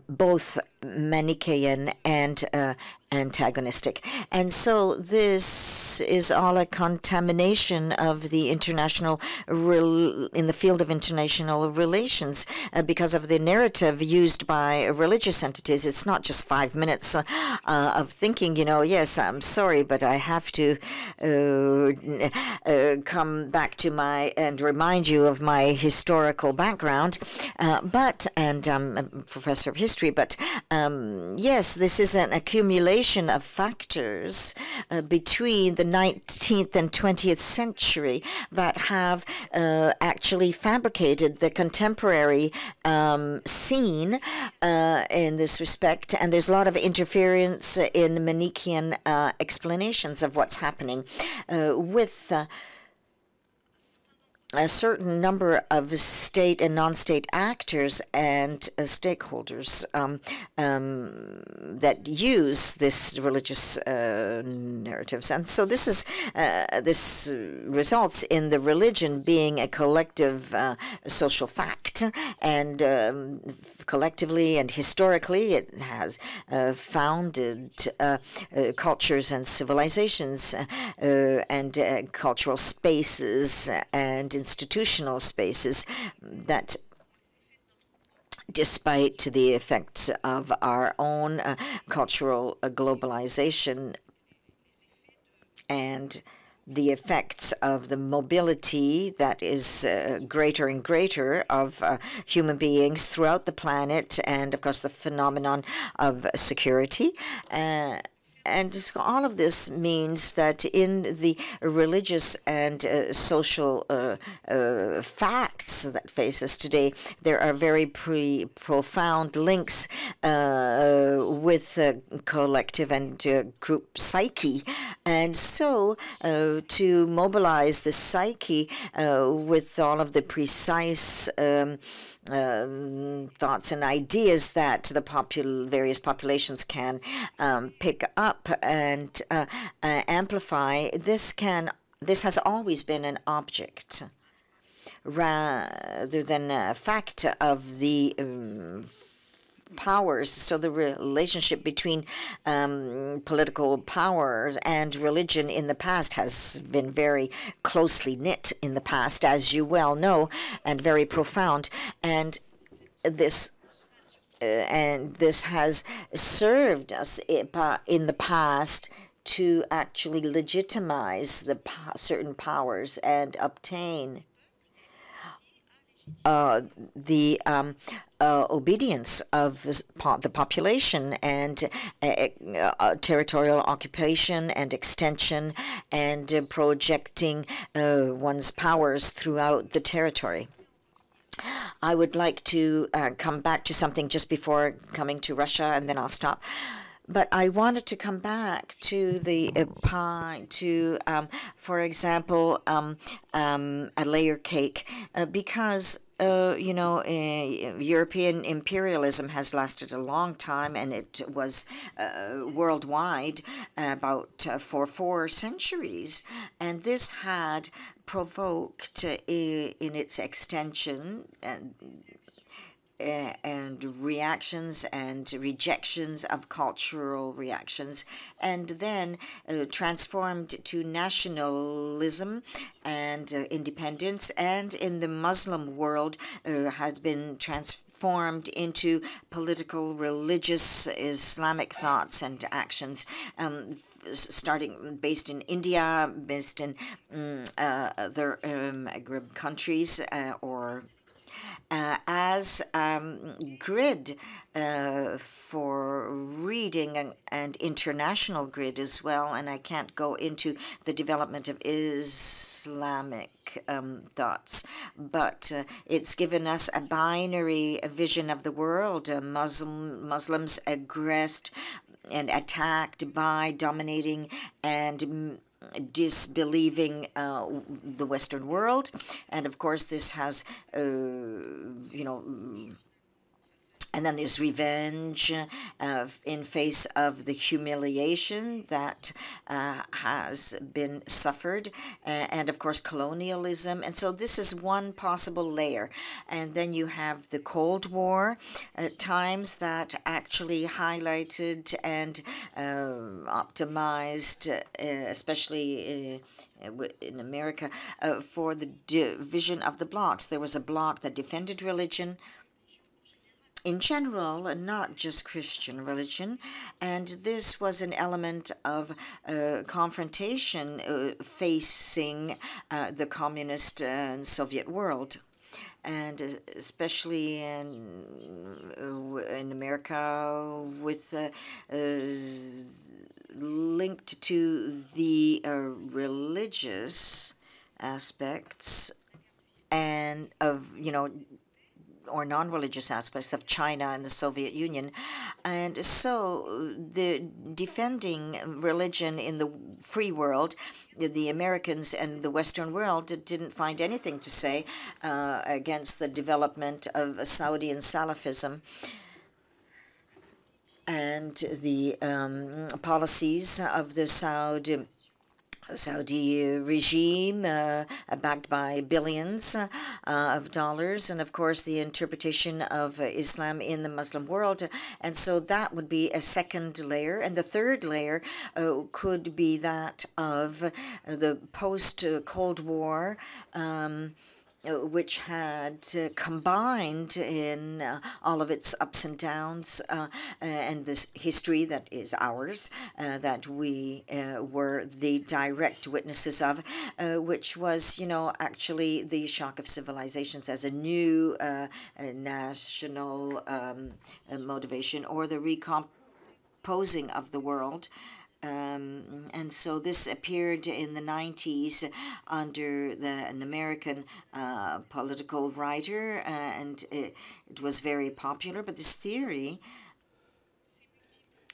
both Manichaean and antagonistic. And so this is all a contamination of the international, in the field of international relations, because of the narrative used by religious entities. It's not just 5 minutes of thinking, yes, I'm sorry, but I have to come back to and remind you of my historical background. And I'm a professor of history, but yes, this is an accumulation of factors between the 19th and 20th century that have actually fabricated the contemporary scene in this respect. And there's a lot of interference in Manichaean explanations of what's happening with a certain number of state and non-state actors and stakeholders that use this religious narratives. And so this results in the religion being a collective social fact, and collectively and historically it has founded cultures and civilizations and cultural spaces and institutional spaces that, despite the effects of our own cultural globalization and the effects of the mobility that is greater and greater of human beings throughout the planet, and of course the phenomenon of security. And so all of this means that in the religious and social facts that face us today, there are very profound links with collective and group psyche. And so to mobilize the psyche with all of the precise thoughts and ideas that the various populations can pick up and amplify, this has always been an object rather than a fact of the powers. So the relationship between political powers and religion in the past has been very closely knit in the past, as you well know, and very profound. And this has served us in the past to actually legitimize the certain powers and obtain the obedience of the population and territorial occupation and extension and projecting one's powers throughout the territory. I would like to come back to something just before coming to Russia, and then I'll stop. But I wanted to come back to the for example, a layer cake, because European imperialism has lasted a long time, and it was worldwide for 4 centuries, and this had provoked in its extension and reactions and rejections of cultural reactions, and then transformed to nationalism and independence, and in the Muslim world had been transformed into political, religious, Islamic thoughts and actions, based in India, based in other Arab countries, as grid for reading and international grid as well. And I can't go into the development of Islamic thoughts, but it's given us a binary vision of the world. Muslims aggressed and attacked by dominating and disbelieving the Western world. And of course, this has, and then there's revenge in face of the humiliation that has been suffered, and of course colonialism. And so this is one possible layer. And then you have the Cold War times that actually highlighted and optimized, especially in America, for the division of the blocs. There was a bloc that defended religion in general, and not just Christian religion, and this was an element of confrontation facing the communist and Soviet world, and especially in America, with linked to the religious aspects and of or non-religious aspects of China and the Soviet Union. And so the defending religion in the free world, the Americans and the Western world didn't find anything to say against the development of Saudi and Salafism and the policies of the Saudi regime, backed by billions of dollars, and of course the interpretation of Islam in the Muslim world. And so that would be a second layer. And the third layer could be that of the post-Cold War, which had combined in all of its ups and downs and this history that is ours, that we were the direct witnesses of, which was, actually the shock of civilizations as a new national motivation, or the recomposing of the world. And so this appeared in the 90s under an American political writer, and it was very popular. But this theory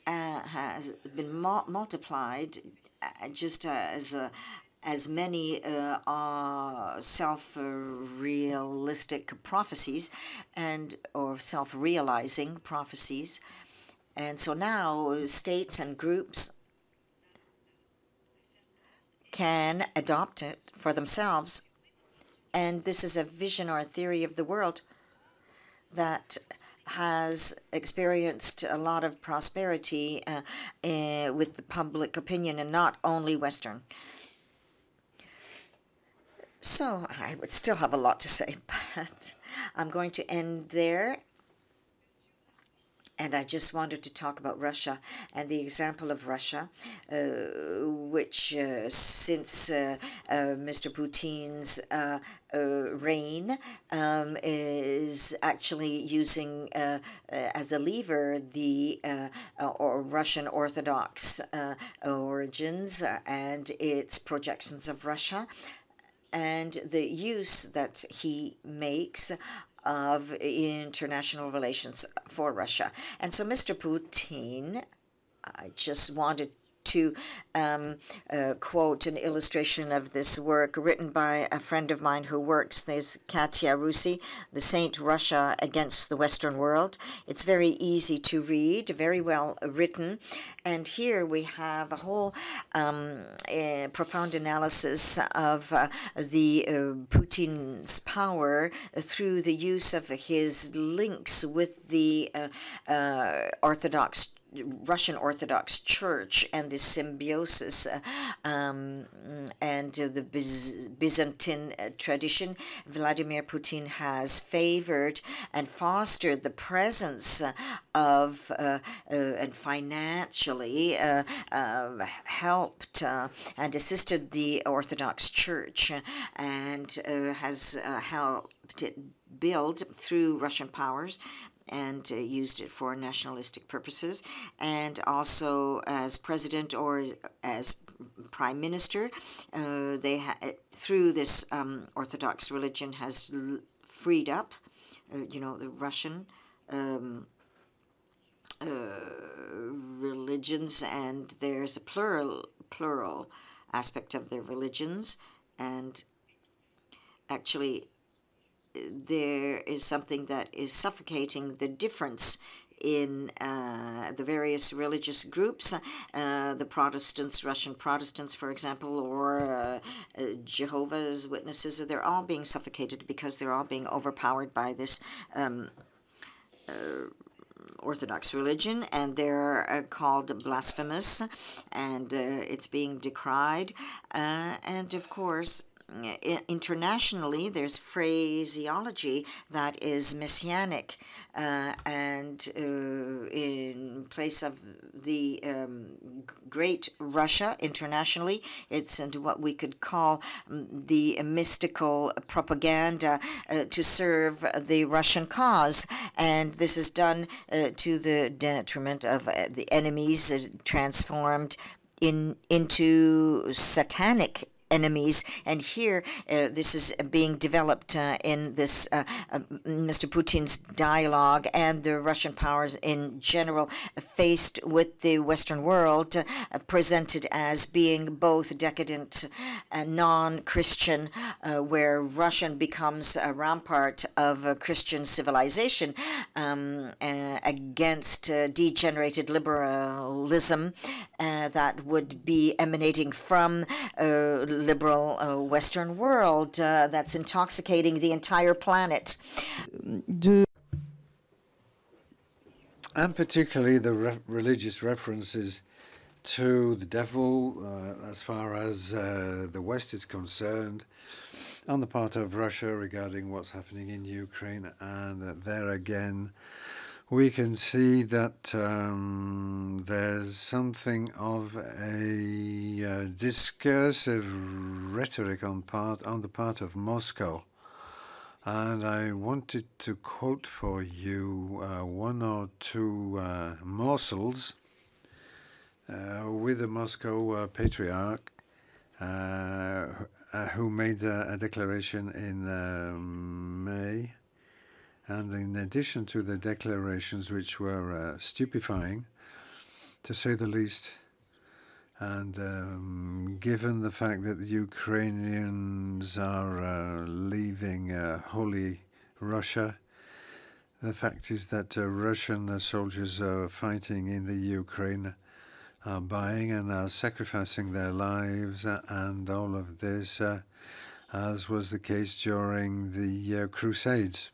has been multiplied just as many self-realistic prophecies or self-realizing prophecies. And so now states and groups can adopt it for themselves. And this is a vision or a theory of the world that has experienced a lot of prosperity with the public opinion, and not only Western. So I would still have a lot to say, but I'm going to end there. And I just wanted to talk about Russia and the example of Russia, which since Mr. Putin's reign is actually using as a lever the or Russian Orthodox origins and its projections of Russia, and the use that he makes of international relations for Russia. And so Mr. Putin, I just wanted to quote an illustration of this work written by a friend of mine who works. There's Katya Rusi, The Saint Russia Against the Western World. It's very easy to read, very well written. And here we have a whole profound analysis of the Putin's power through the use of his links with the Russian Orthodox Church and the symbiosis and the Byzantine tradition. Vladimir Putin has favored and fostered the presence of and financially helped and assisted the Orthodox Church, and has helped it build through Russian powers and used it for nationalistic purposes. And also as president or as prime minister, through this Orthodox religion has freed up, the Russian religions, and there's a plural aspect of their religions, and actually there is something that is suffocating the difference in the various religious groups, the Protestants, Russian Protestants, for example, or Jehovah's Witnesses. They're all being suffocated because they're all being overpowered by this Orthodox religion, and they're called blasphemous, and it's being decried. And of course, internationally, there's phraseology that is messianic, and in place of the Great Russia internationally, it's into what we could call the mystical propaganda to serve the Russian cause, and this is done to the detriment of the enemies, transformed into satanic enemies. And here this is being developed in this Mr. Putin's dialogue, and the Russian powers in general faced with the Western world presented as being both decadent and non-Christian, where Russian becomes a rampart of Christian civilization against degenerated liberalism that would be emanating from liberal Western world that's intoxicating the entire planet. And particularly the religious references to the devil as far as the West is concerned on the part of Russia regarding what's happening in Ukraine. And there again, we can see that there's something of a discursive rhetoric on the part of Moscow. And I wanted to quote for you one or two morsels with the Moscow patriarch who made a declaration in May. And in addition to the declarations, which were stupefying, to say the least, and given the fact that the Ukrainians are leaving Holy Russia, the fact is that Russian soldiers are fighting in the Ukraine, are buying and are sacrificing their lives, and all of this, as was the case during the Crusades.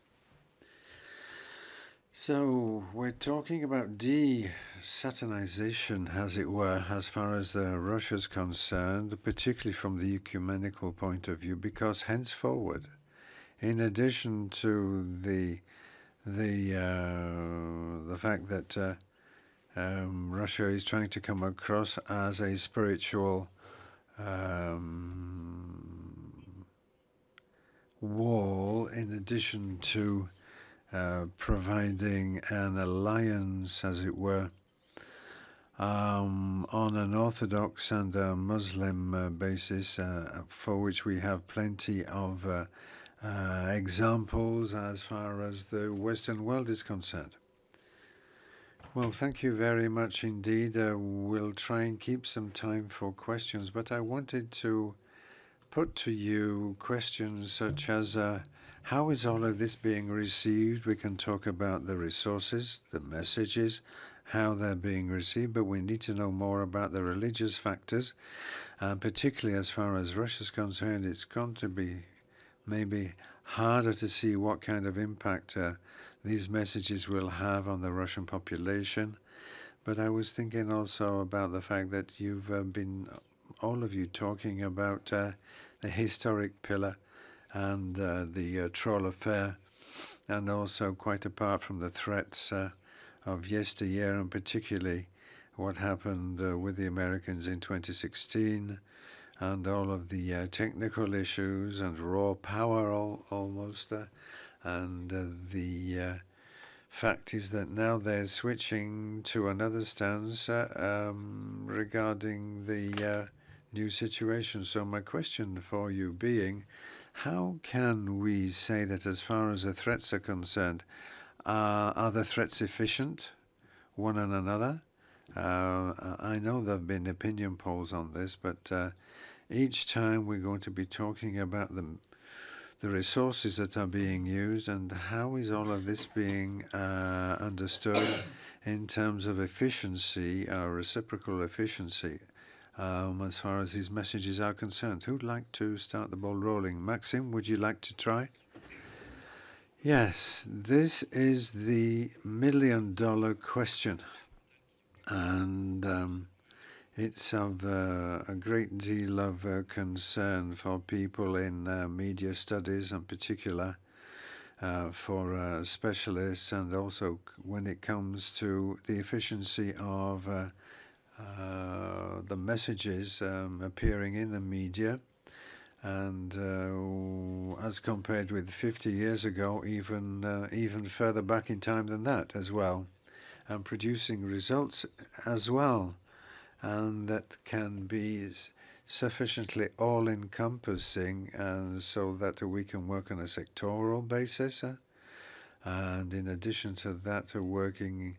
So we're talking about de-Satanization, as it were, as far as Russia's concerned, particularly from the ecumenical point of view, because henceforward, in addition to the fact that Russia is trying to come across as a spiritual wall, in addition to providing an alliance, as it were, on an Orthodox and a Muslim basis, for which we have plenty of examples as far as the Western world is concerned. Well, thank you very much indeed. We'll try and keep some time for questions, but I wanted to put to you questions such as how is all of this being received? We can talk about the resources, the messages, how they're being received, but we need to know more about the religious factors, and particularly as far as Russia's concerned, it's going to be maybe harder to see what kind of impact these messages will have on the Russian population. But I was thinking also about the fact that you've been, all of you, talking about the historic pillar and the troll affair, and also quite apart from the threats of yesteryear, and particularly what happened with the Americans in 2016, and all of the technical issues and raw power almost, And the fact is that now they're switching to another stance regarding the new situation. So my question for you being, how can we say that as far as the threats are concerned, are the threats efficient, one and another? I know there have been opinion polls on this, but each time we're going to be talking about the resources that are being used and how is all of this being understood in terms of efficiency, reciprocal efficiency, as far as these messages are concerned. Who'd like to start the ball rolling? Maxime, would you like to try? Yes, this is the million-dollar question. And it's of a great deal of concern for people in media studies in particular, for specialists, and also when it comes to the efficiency of the messages appearing in the media. And as compared with 50 years ago, even further back in time than that as well, and producing results as well, and that can be sufficiently all-encompassing, and so that we can work on a sectoral basis, and in addition to that, working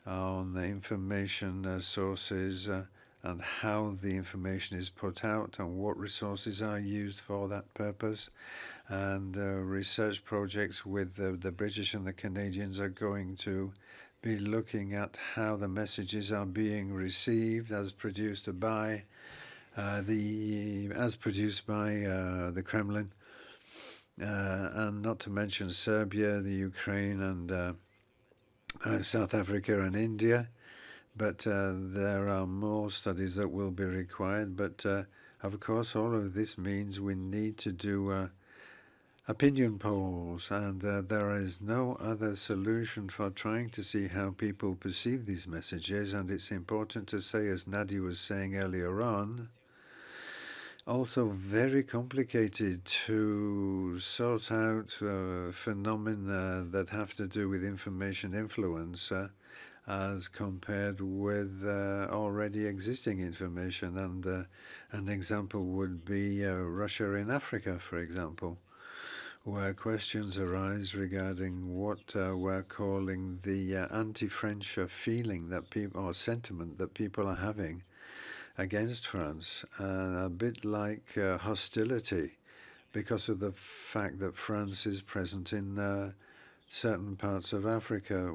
on the information sources and how the information is put out and what resources are used for that purpose. And research projects with the British and the Canadians are going to be looking at how the messages are being received as produced by the Kremlin, and not to mention Serbia, the Ukraine, and South Africa and India. But there are more studies that will be required. But of course, all of this means we need to do opinion polls, and there is no other solution for trying to see how people perceive these messages. And it's important to say, as Nadia was saying earlier on, also very complicated to sort out phenomena that have to do with information influence as compared with already existing information. And an example would be Russia in Africa, for example, where questions arise regarding what we're calling the anti-French feeling that people, or sentiment that people are having against France, a bit like hostility because of the fact that France is present in certain parts of Africa,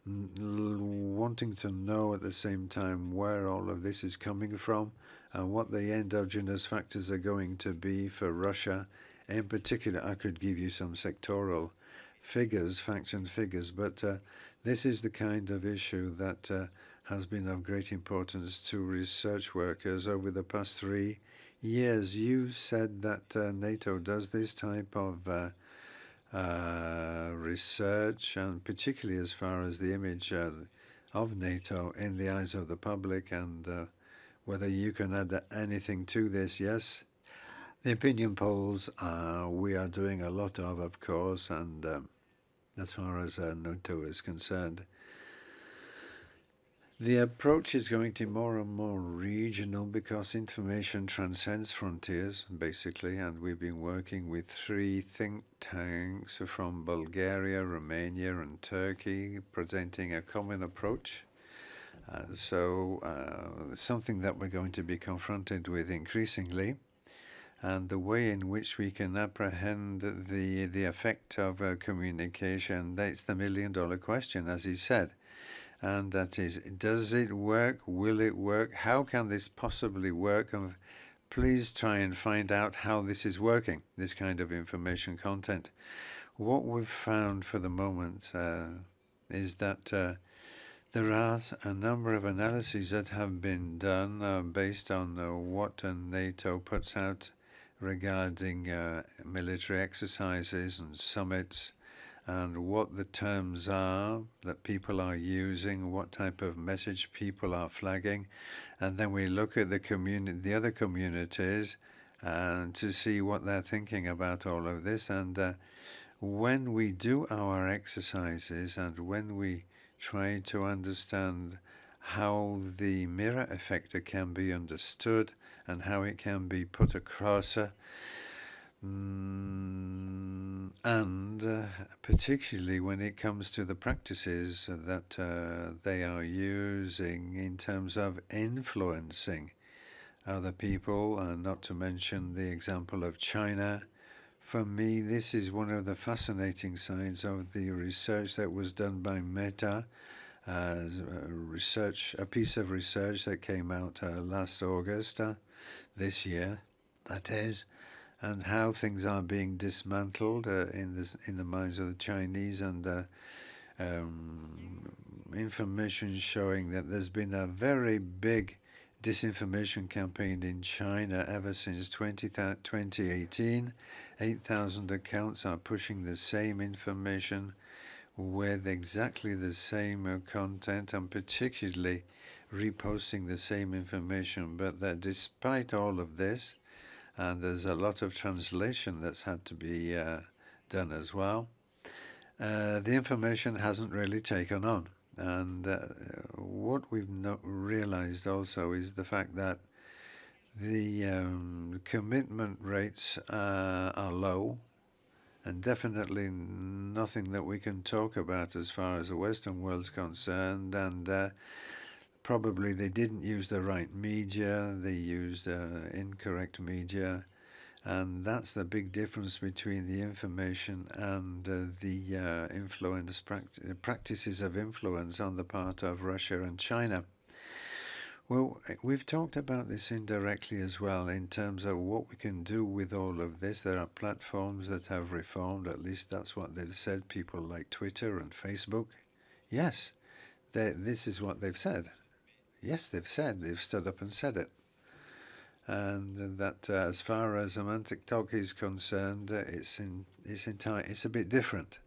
wanting to know at the same time where all of this is coming from and what the endogenous factors are going to be for Russia. In particular, I could give you some sectoral figures, facts and figures, but this is the kind of issue that has been of great importance to research workers over the past 3 years. You said that NATO does this type of research, and particularly as far as the image of NATO in the eyes of the public, and whether you can add anything to this. Yes. The opinion polls we are doing a lot of course, and as far as NATO is concerned, the approach is going to be more and more regional because information transcends frontiers, basically, and we've been working with 3 think tanks from Bulgaria, Romania, and Turkey, presenting a common approach. So something that we're going to be confronted with increasingly. And the way in which we can apprehend the effect of communication, that's the million-dollar question, as he said. And that is, does it work? Will it work? How can this possibly work? And please try and find out how this is working, this kind of information content. What we've found for the moment is that there are a number of analyses that have been done based on what NATO puts out regarding military exercises and summits, and what the terms are that people are using, what type of message people are flagging, and then we look at the other communities to see what they're thinking about all of this. And when we do our exercises and when we try to understand how the mirror effect can be understood and how it can be put across, and particularly when it comes to the practices that they are using in terms of influencing other people, not to mention the example of China. For me, this is one of the fascinating sides of the research that was done by Meta, a piece of research that came out last August, this year, that is, and how things are being dismantled in the minds of the Chinese, and information showing that there's been a very big disinformation campaign in China ever since 2018. 8,000 accounts are pushing the same information with exactly the same content, and particularly reposting the same information. But that despite all of this, and there's a lot of translation that's had to be done as well, the information hasn't really taken on. And what we've realized also is the fact that the commitment rates are low, and definitely nothing that we can talk about as far as the Western world's concerned. And probably they didn't use the right media, they used incorrect media, and that's the big difference between the information and the influence practices of influence on the part of Russia and China. Well, we've talked about this indirectly as well in terms of what we can do with all of this. There are platforms that have reformed, at least that's what they've said, people like Twitter and Facebook. Yes, this is what they've said. Yes, they've stood up and said it. And that as far as TikTok is concerned, it's a bit different.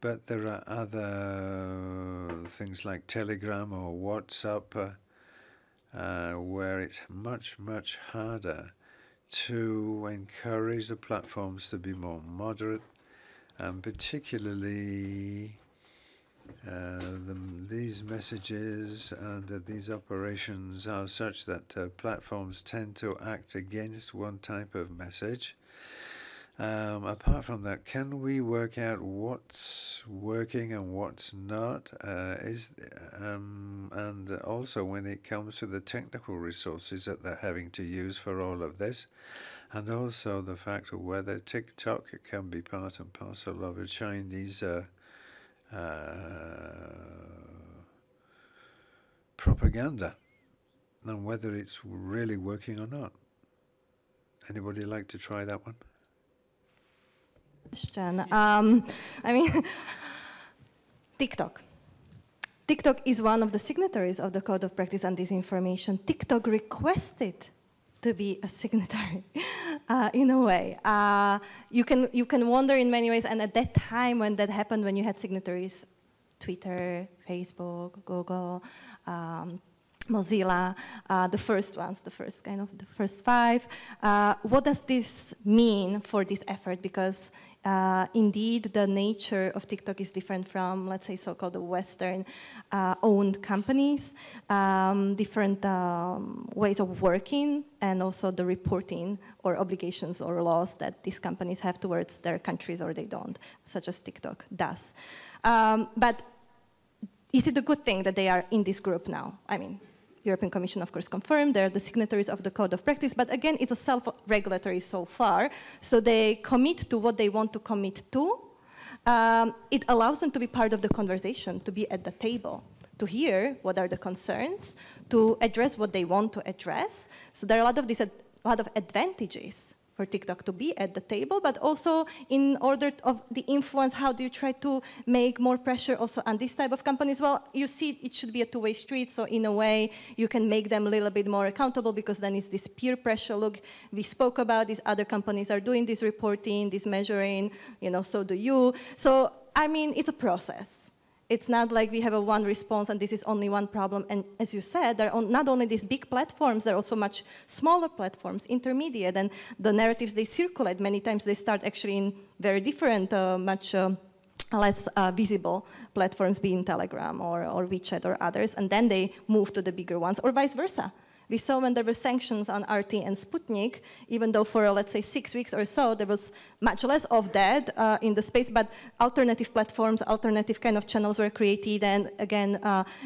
But there are other things like Telegram or WhatsApp, where it's much, much harder to encourage the platforms to be more moderate, and particularly these messages and these operations are such that platforms tend to act against one type of message. Apart from that, can we work out what's working and what's not? And also when it comes to the technical resources that they're having to use for all of this, and also the fact of whether TikTok can be part and parcel of a Chinese propaganda, and whether it's really working or not. Anybody like to try that one? I mean, TikTok. TikTok is one of the signatories of the Code of Practice on Disinformation. TikTok requested to be a signatory, in a way. You can wonder in many ways, and at that time when that happened, when you had signatories, Twitter, Facebook, Google, Mozilla, the first ones, the first 5. What does this mean for this effort? Because indeed, the nature of TikTok is different from, let's say, so-called Western-owned companies, different ways of working, and also the reporting or obligations or laws that these companies have towards their countries, or they don't, such as TikTok does. But is it a good thing that they are in this group now? I mean, European Commission, of course, confirmed they're the signatories of the Code of Practice, but again, it's a self-regulatory so far, so they commit to what they want to commit to. It allows them to be part of the conversation, to be at the table, to hear what are the concerns, to address what they want to address. So there are a lot of advantages for TikTok to be at the table, but also in order of the influence, how do you try to make more pressure also on this type of companies? Well, you see, it should be a two-way street, so in a way, you can make them a little bit more accountable, because then it's this peer pressure. Look, we spoke about these other companies are doing this reporting, this measuring, so do you. So, I mean, it's a process. It's not like we have a one response and this is only one problem. And as you said, there are not only these big platforms, there are also much smaller platforms, intermediate, and the narratives they circulate, many times they start actually in very different, much less visible platforms, being Telegram or WeChat or others, and then they move to the bigger ones, or vice versa. We saw when there were sanctions on RT and Sputnik, even though for, let's say, 6 weeks or so, there was much less of that in the space, but alternative platforms, alternative kind of channels were created, and again,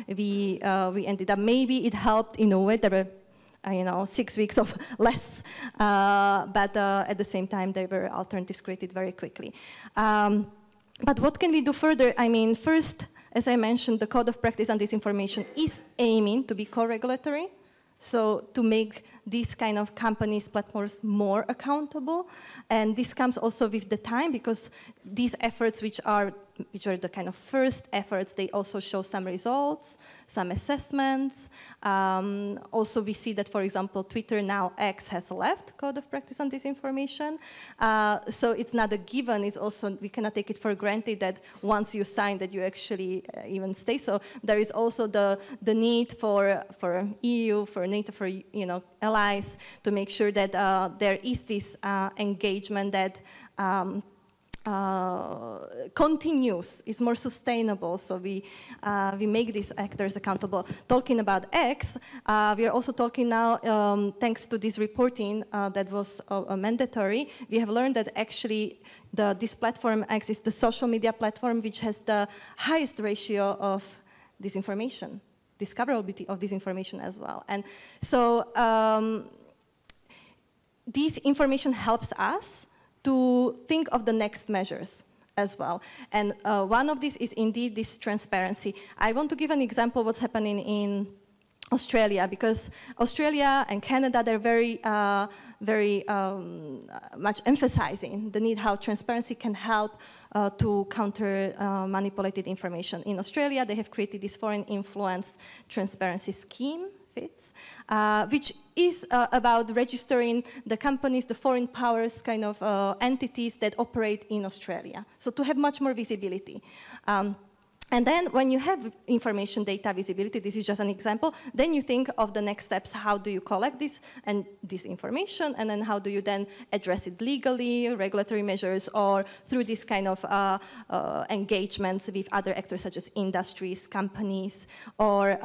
we ended up, maybe it helped in a way, there were 6 weeks of less, but at the same time, there were alternatives created very quickly. But what can we do further? I mean, first, as I mentioned, the Code of Practice on Disinformation is aiming to be co-regulatory. So to make these kind of companies, platforms more accountable. And this comes also with the time, because these efforts, which are the kind of first efforts, they also show some results, some assessments. Also, we see that, for example, Twitter now X has left Code of Practice on Disinformation. So it's not a given. It's also, we cannot take it for granted that once you sign that you actually even stay. So there is also the need for EU, for NATO, for allies to make sure that there is this engagement that continues, is more sustainable, so we make these actors accountable. Talking about X, we are also talking now, thanks to this reporting that was mandatory, we have learned that actually this platform X is the social media platform which has the highest ratio of disinformation, discoverability of disinformation as well. And so this information helps us to think of the next measures as well. And one of these is indeed this transparency. I want to give an example of what's happening in Australia, because Australia and Canada, they're very much emphasizing the need how transparency can help to counter manipulated information. In Australia, they have created this foreign influence transparency scheme, which is about registering the companies, the foreign powers kind of entities that operate in Australia. So to have much more visibility. And then when you have information data visibility, this is just an example, then you think of the next steps. How do you collect this information, and then how do you then address it legally, regulatory measures, or through this kind of engagements with other actors such as industries, companies, or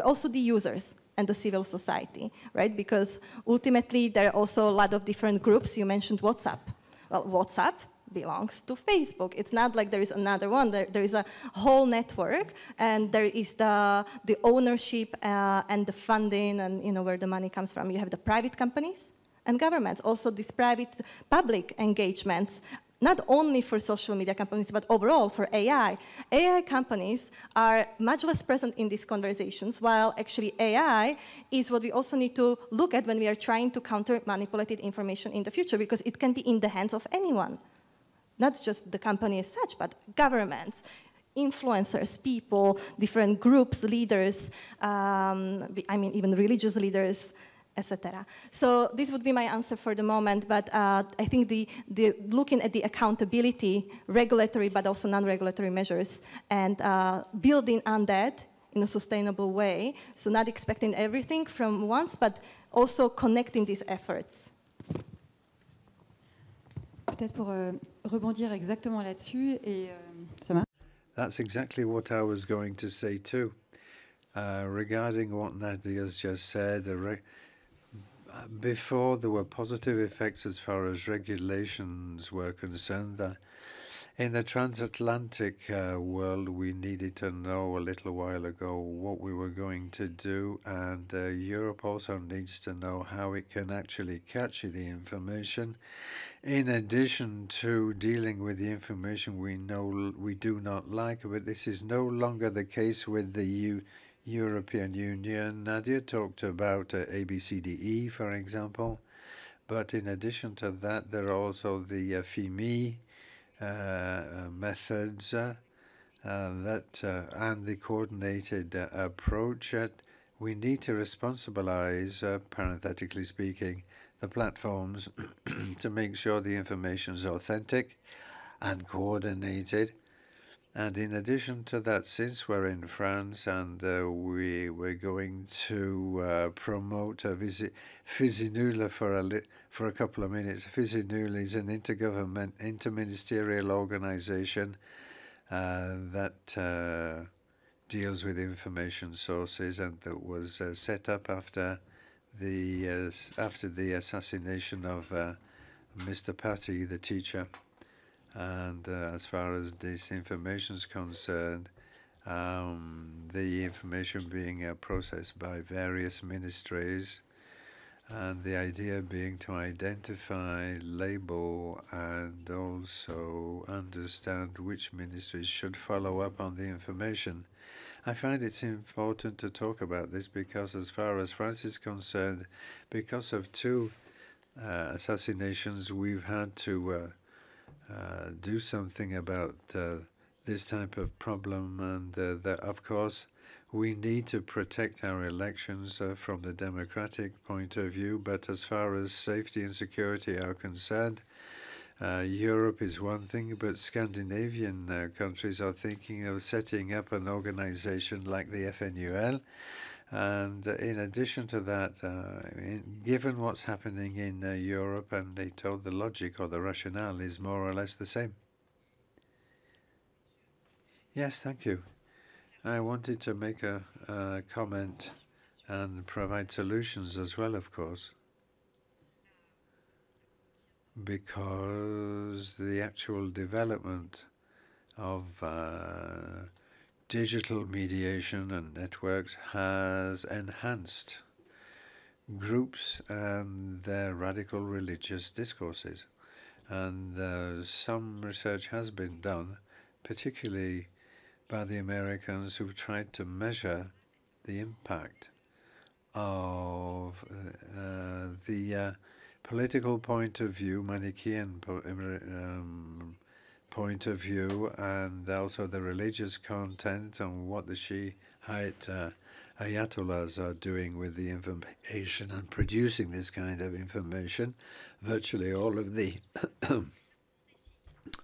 also the users and the civil society, right? Because ultimately there are also a lot of different groups. You mentioned WhatsApp. Well, WhatsApp belongs to Facebook. It's not like there is another one. There is a whole network, and there is the ownership and the funding, and where the money comes from. You have the private companies and governments. Also, these private public engagements, not only for social media companies, but overall for AI. AI companies are much less present in these conversations, while actually AI is what we also need to look at when we are trying to counter manipulated information in the future, because it can be in the hands of anyone. Not just the company as such, but governments, influencers, people, different groups, leaders, I mean, even religious leaders, etc. So this would be my answer for the moment, but I think the looking at the accountability, regulatory but also non-regulatory measures, and building on that in a sustainable way, so not expecting everything from once, but also connecting these efforts. Peut-être pour rebondir exactement là-dessus, et ça marche? That's exactly what I was going to say too. Regarding what Nadia's just said, before there were positive effects as far as regulations were concerned. In the transatlantic world, we needed to know a little while ago what we were going to do, and Europe also needs to know how it can actually catch the information. In addition to dealing with the information we know we do not like, but this is no longer the case with the European Union. Nadia talked about ABCDE, for example, but in addition to that, there are also the FIMI methods and the coordinated approach. We need to responsibilize, parenthetically speaking, the platforms to make sure the information is authentic and coordinated, And in addition to that, since we're in France and we're going to promote a visit, FISINUL for a couple of minutes. FISINUL is an interministerial organization that deals with information sources, and that was set up after the assassination of Mr. Paty, the teacher. And as far as this information is concerned, the information being processed by various ministries, and the idea being to identify, label, and also understand which ministries should follow up on the information. I find it's important to talk about this because as far as France is concerned, because of two assassinations, we've had to do something about this type of problem, and that, of course, we need to protect our elections from the democratic point of view, but as far as safety and security are concerned, Europe is one thing, but Scandinavian countries are thinking of setting up an organization like the FNUL. And in addition to that, given what's happening in Europe, and they told the logic or the rationale is more or less the same. Yes, thank you. I wanted to make a comment and provide solutions as well, of course, because the actual development of digital mediation and networks has enhanced groups and their radical religious discourses. And some research has been done, particularly by the Americans, who've tried to measure the impact of the political point of view, Manichaean point of view, and also the religious content, and what the Shiite ayatollahs are doing with the information and producing this kind of information. Virtually all of the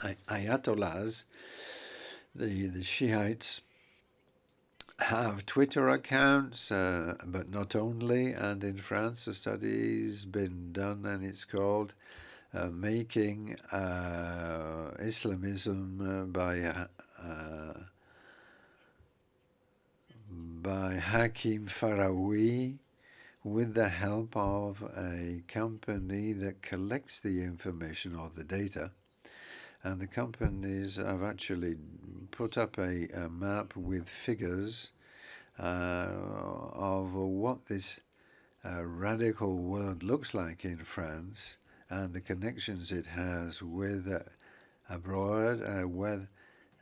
ayatollahs, the Shiites, have Twitter accounts, but not only. And in France, a study's been done, and it's called Making Islamism by Hakim Faraoui, with the help of a company that collects the information or the data. And the companies have actually put up a map with figures of what this radical world looks like in France, and the connections it has with abroad, whether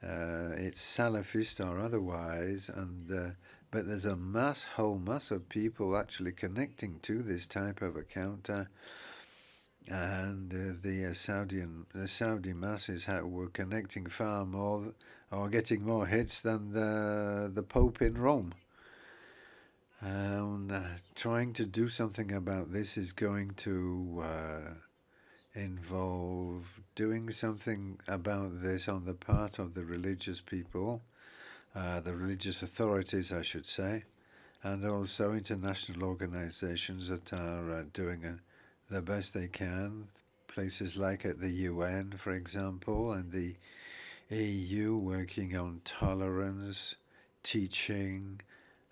it's Salafist or otherwise. And but there's a whole mass of people actually connecting to this type of account. And the Saudi masses were connecting far more, or getting more hits than the Pope in Rome. And trying to do something about this is going to involve doing something about this on the part of the religious people, the religious authorities, I should say, and also international organizations that are doing the best they can. Places like at the UN, for example, and the EU working on tolerance, teaching,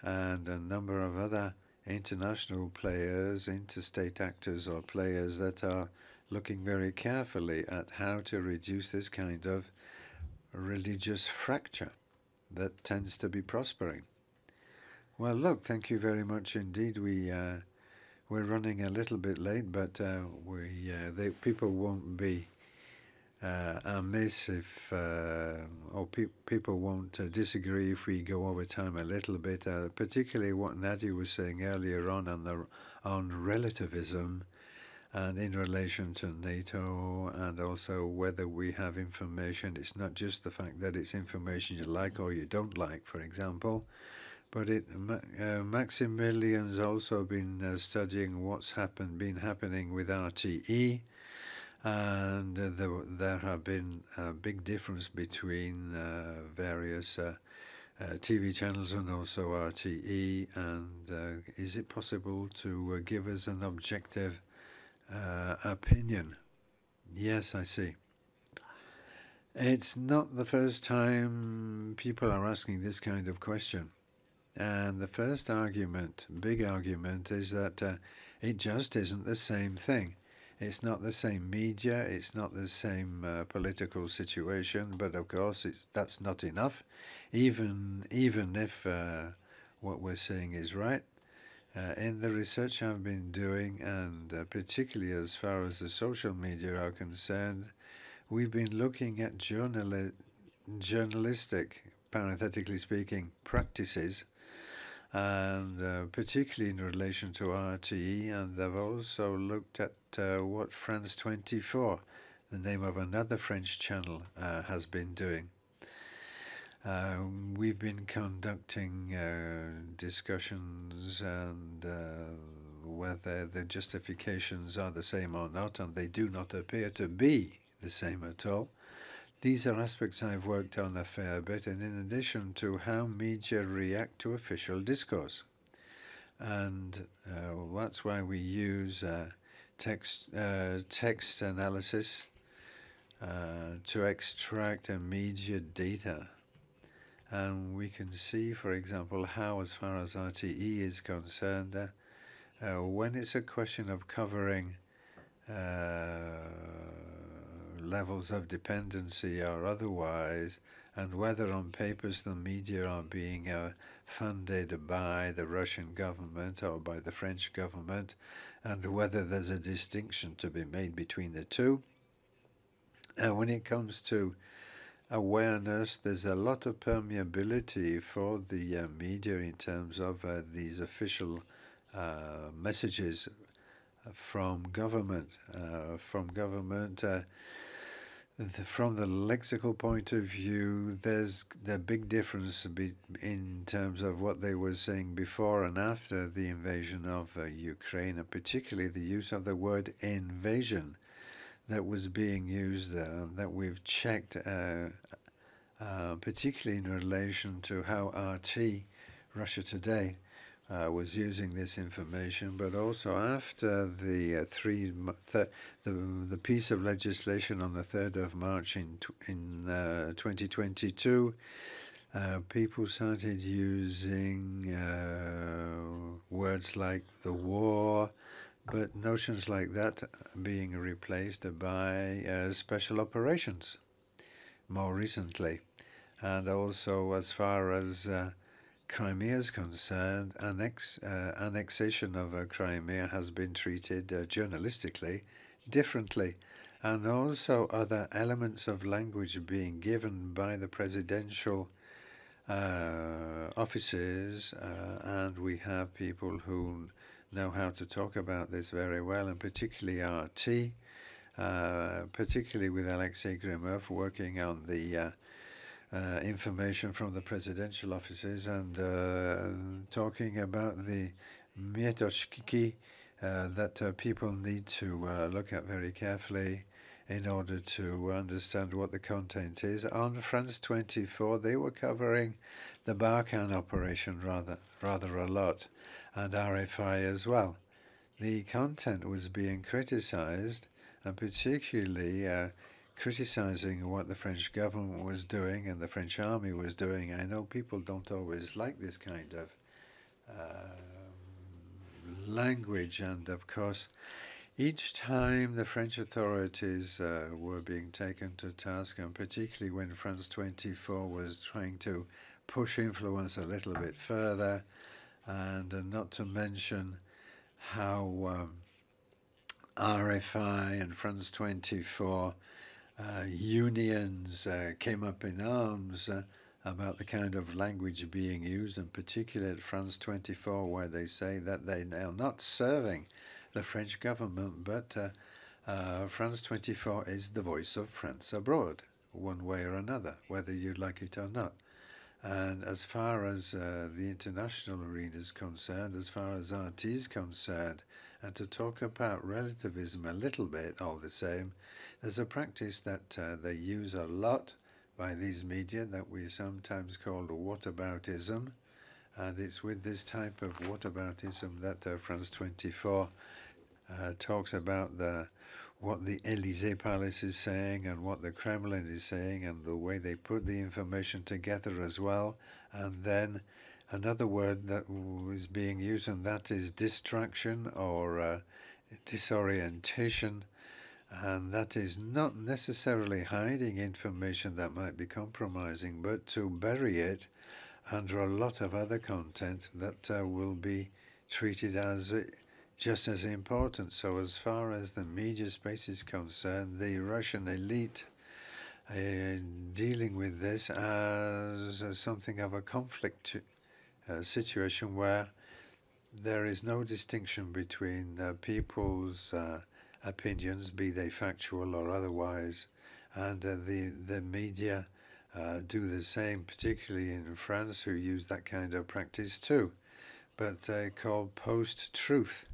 and a number of other international players, interstate actors or players that are looking very carefully at how to reduce this kind of religious fracture that tends to be prospering. Well, look, thank you very much indeed. We're running a little bit late, but people won't be amiss if, or people won't disagree if we go over time a little bit. Particularly what Nadia was saying earlier on relativism, and in relation to NATO, and also whether we have information. It's not just the fact that it's information you like or you don't like, for example. But Maximilian's also been studying what's been happening with RTE, and there have been a big difference between various TV channels and also RTE. And is it possible to give us an objective opinion? Yes, I see. It's not the first time people are asking this kind of question. And the first argument, big argument, is that it just isn't the same thing. It's not the same media, it's not the same political situation, but of course that's not enough, even if what we're saying is right. In the research I've been doing, and particularly as far as the social media are concerned, we've been looking at journalistic, parenthetically speaking, practices, and particularly in relation to RTE, and I've also looked at what France 24, the name of another French channel, has been doing. We've been conducting discussions and whether the justifications are the same or not, and they do not appear to be the same at all. These are aspects I've worked on a fair bit, and in addition to how media react to official discourse. And that's why we use text analysis to extract immediate data. And we can see, for example, how, as far as RTE is concerned, when it's a question of covering levels of dependency or otherwise, and whether on papers the media are being funded by the Russian government or by the French government, and whether there's a distinction to be made between the two. And when it comes to awareness, there's a lot of permeability for the media in terms of these official messages from government. From the lexical point of view, there's the big difference in terms of what they were saying before and after the invasion of Ukraine, and particularly the use of the word invasion that was being used that we've checked, particularly in relation to how RT, Russia Today, was using this information, but also after the piece of legislation on the 3rd of March in 2022, people started using words like the war, but notions like that being replaced by special operations more recently. And also, as far as Crimea is concerned, annexation of Crimea has been treated journalistically differently, and also other elements of language being given by the presidential offices, and we have people who know how to talk about this very well, and particularly RT, particularly with Alexei Grimov working on the information from the presidential offices, and talking about the metochki that people need to look at very carefully in order to understand what the content is. On France 24, they were covering the Barkhane operation rather a lot, and RFI as well. The content was being criticized, and particularly criticizing what the French government was doing and the French army was doing. I know people don't always like this kind of language, and of course, each time the French authorities were being taken to task, and particularly when France 24 was trying to push influence a little bit further, and not to mention how RFI and France 24 unions came up in arms about the kind of language being used, and particularly at France 24, where they say that they are not serving the French government, but France 24 is the voice of France abroad, one way or another, whether you like it or not. And as far as the international arena is concerned, as far as RT is concerned, And to talk about relativism a little bit, all the same, there's a practice that they use a lot by these media that we sometimes call whataboutism. And it's with this type of whataboutism that France 24 talks about what the Élysée Palace is saying and what the Kremlin is saying and the way they put the information together as well. And then another word that is being used, and that is distraction or disorientation. And that is not necessarily hiding information that might be compromising, but to bury it under a lot of other content that will be treated as just as important. So as far as the media space is concerned, the Russian elite dealing with this as something of a conflict situation where there is no distinction between people's opinions, be they factual or otherwise, and the media do the same, particularly in France, who use that kind of practice too, but called post-truth.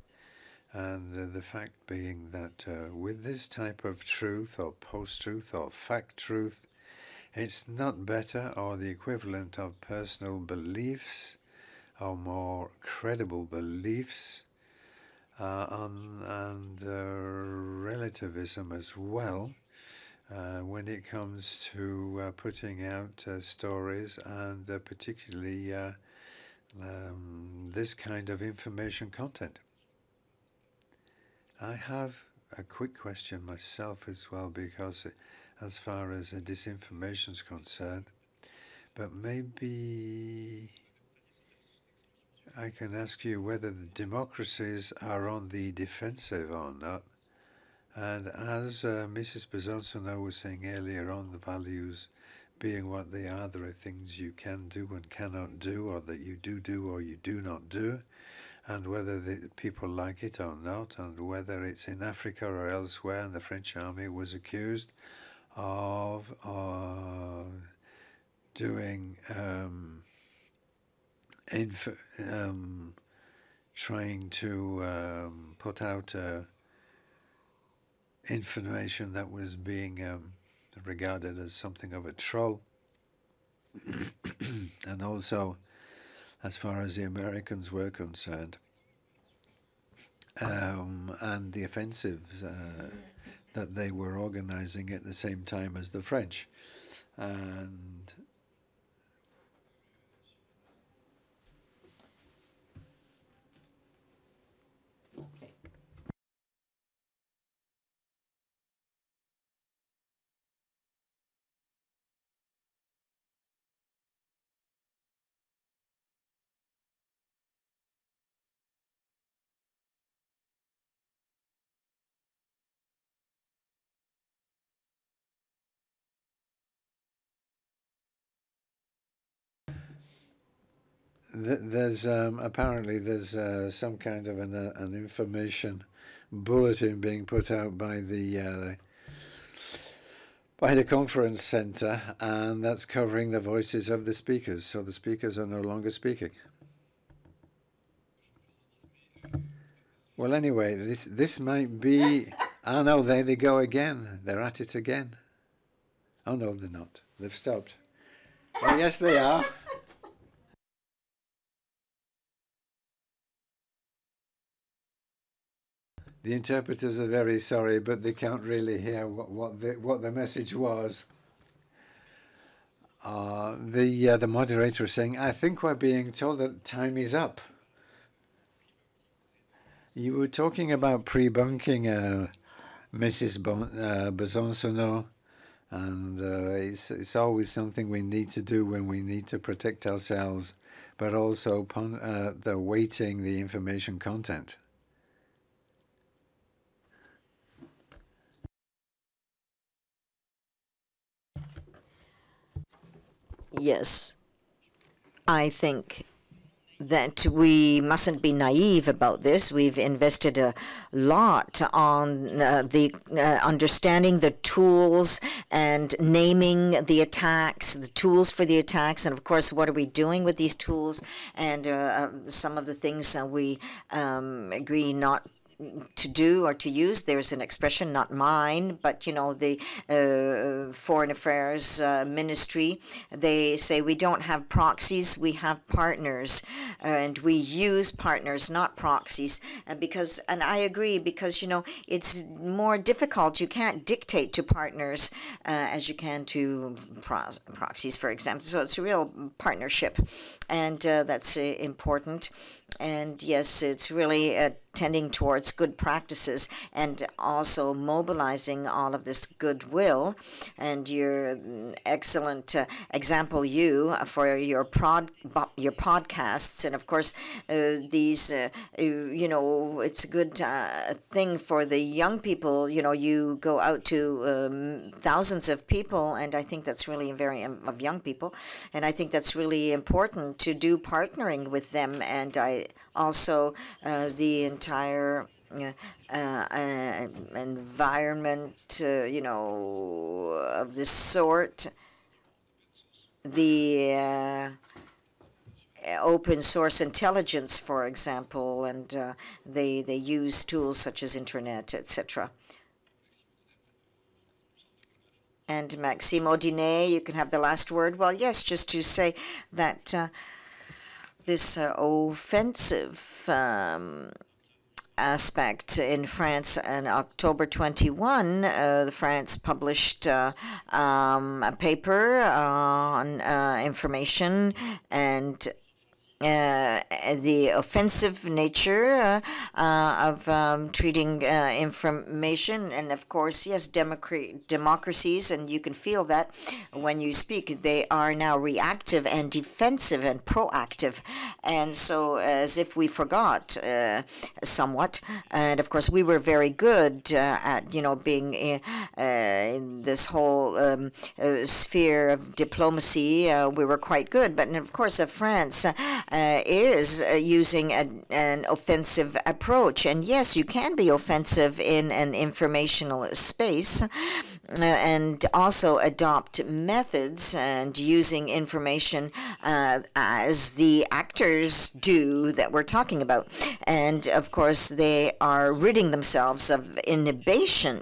And the fact being that with this type of truth or post-truth or fact truth, it's not better or the equivalent of personal beliefs or more credible beliefs and relativism as well when it comes to putting out stories and particularly this kind of information content. I have a quick question myself as well, because as far as disinformation is concerned, but maybe I can ask you whether the democracies are on the defensive or not. And as Mrs. Besançon was saying earlier on, the values being what they are, there are things you can do and cannot do, or that you do or you do not do, and whether the people like it or not, and whether it's in Africa or elsewhere. And the French army was accused of doing trying to put out information that was being regarded as something of a troll. And also, as far as the Americans were concerned, and the offensives that they were organizing at the same time as the French. And there's apparently there's some kind of an information bulletin being put out by the conference center, and that's covering the voices of the speakers. So the speakers are no longer speaking. Well, anyway, this might be. Oh no, there they go again. They're at it again. Oh no, they're not. They've stopped. Oh yes, they are. The interpreters are very sorry, but they can't really hear what the message was. The moderator is saying, "I think we're being told that time is up." You were talking about pre-bunking, Mrs. Besançon, and it's always something we need to do when we need to protect ourselves, but also the weighting the information content. Yes, I think that we mustn't be naive about this. We've invested a lot on the understanding the tools and naming the attacks, the tools for the attacks, and of course, what are we doing with these tools? And some of the things we agree not to do or to use. There's an expression, not mine, but you know, the Foreign Affairs Ministry, they say we don't have proxies, we have partners, and we use partners, not proxies, because, and I agree, because you know, it's more difficult. You can't dictate to partners as you can to proxies, for example. So it's a real partnership, and that's important. And yes, it's really tending towards good practices and also mobilizing all of this goodwill. And your excellent example, for your podcasts, and of course these, you know, it's a good thing for the young people. You know, you go out to thousands of people, and I think that's really very of young people, and I think that's really important to do partnering with them. And I also the entire environment, you know, of this sort, the open source intelligence, for example, and they use tools such as internet, etc. And Maxime Audinet, you can have the last word. Well, yes, just to say that this offensive aspect in France on October 21, France published a paper on information and the offensive nature of treating information. And of course, yes, democracies, and you can feel that when you speak, they are now reactive and defensive and proactive. And so as if we forgot somewhat. And of course, we were very good at, you know, being in this whole sphere of diplomacy. We were quite good. But of course, France is using an offensive approach. And yes, you can be offensive in an informational space and also adopt methods and using information as the actors do that we're talking about. And of course, they are ridding themselves of inhibitions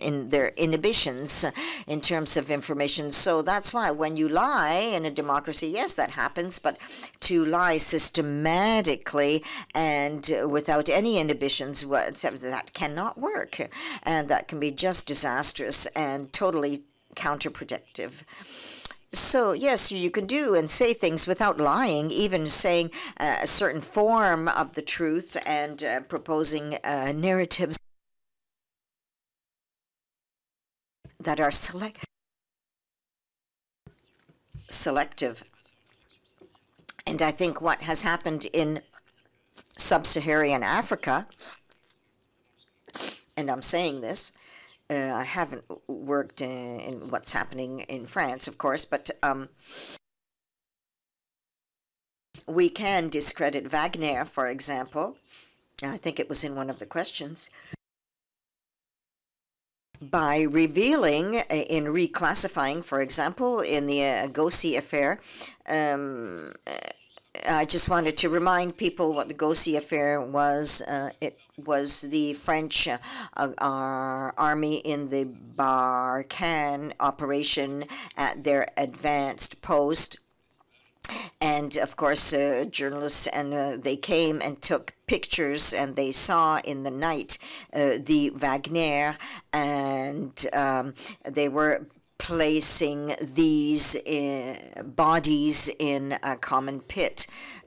in terms of information. So that's why when you lie in a democracy, yes, that happens, but to lie systematically and without any inhibitions, that cannot work. And that can be just disastrous and totally counterproductive. So yes, you can do and say things without lying, even saying a certain form of the truth and proposing narratives that are selective. And I think what has happened in sub-Saharan Africa, and I'm saying this, I haven't worked in what's happening in France, of course, but we can discredit Wagner, for example. I think it was in one of the questions. By revealing, in reclassifying, for example, in the Gossi affair, I just wanted to remind people what the Gossi affair was. It was the French army in the Barkhane operation at their advanced post. And of course, journalists, and they came and took pictures, and they saw in the night the Wagner, and they were placing these bodies in a common pit.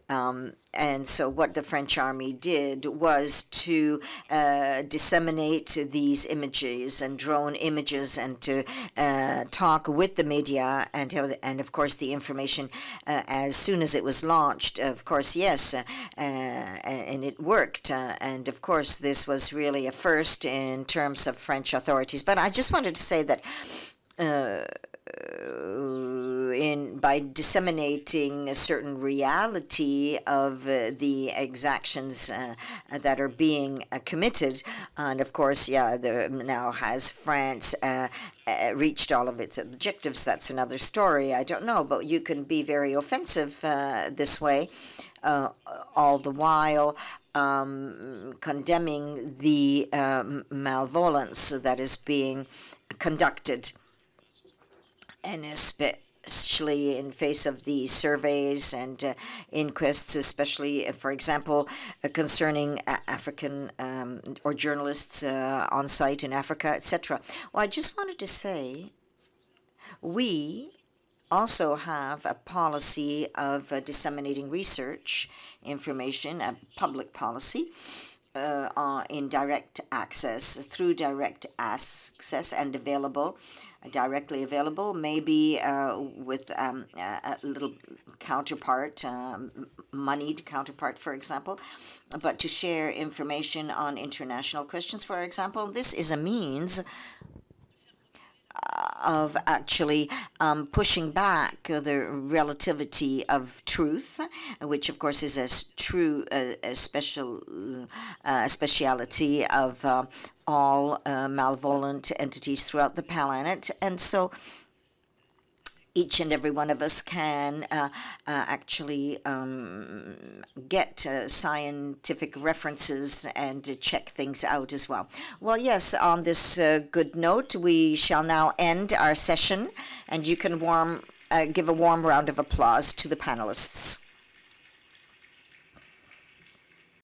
And so what the French army did was to disseminate these images and drone images and to talk with the media and of course the information as soon as it was launched, of course, yes, and it worked. And of course this was really a first in terms of French authorities. But I just wanted to say that by disseminating a certain reality of the exactions that are being committed, and of course, yeah, now has France reached all of its objectives? That's another story. I don't know, but you can be very offensive this way, all the while condemning the malvolence that is being conducted, and especially in face of the surveys and inquests, especially, for example, concerning African or journalists on site in Africa, etc. Well, I just wanted to say we also have a policy of disseminating research information, a public policy in direct access, through direct access and available, directly available, maybe with a little counterpart, moneyed counterpart, for example, but to share information on international questions, for example. This is a means of actually pushing back the relativity of truth, which of course is a true speciality of all malevolent entities throughout the planet. And so each and every one of us can actually get scientific references and check things out as well. Well, yes, on this good note, we shall now end our session, and you can give a warm round of applause to the panelists.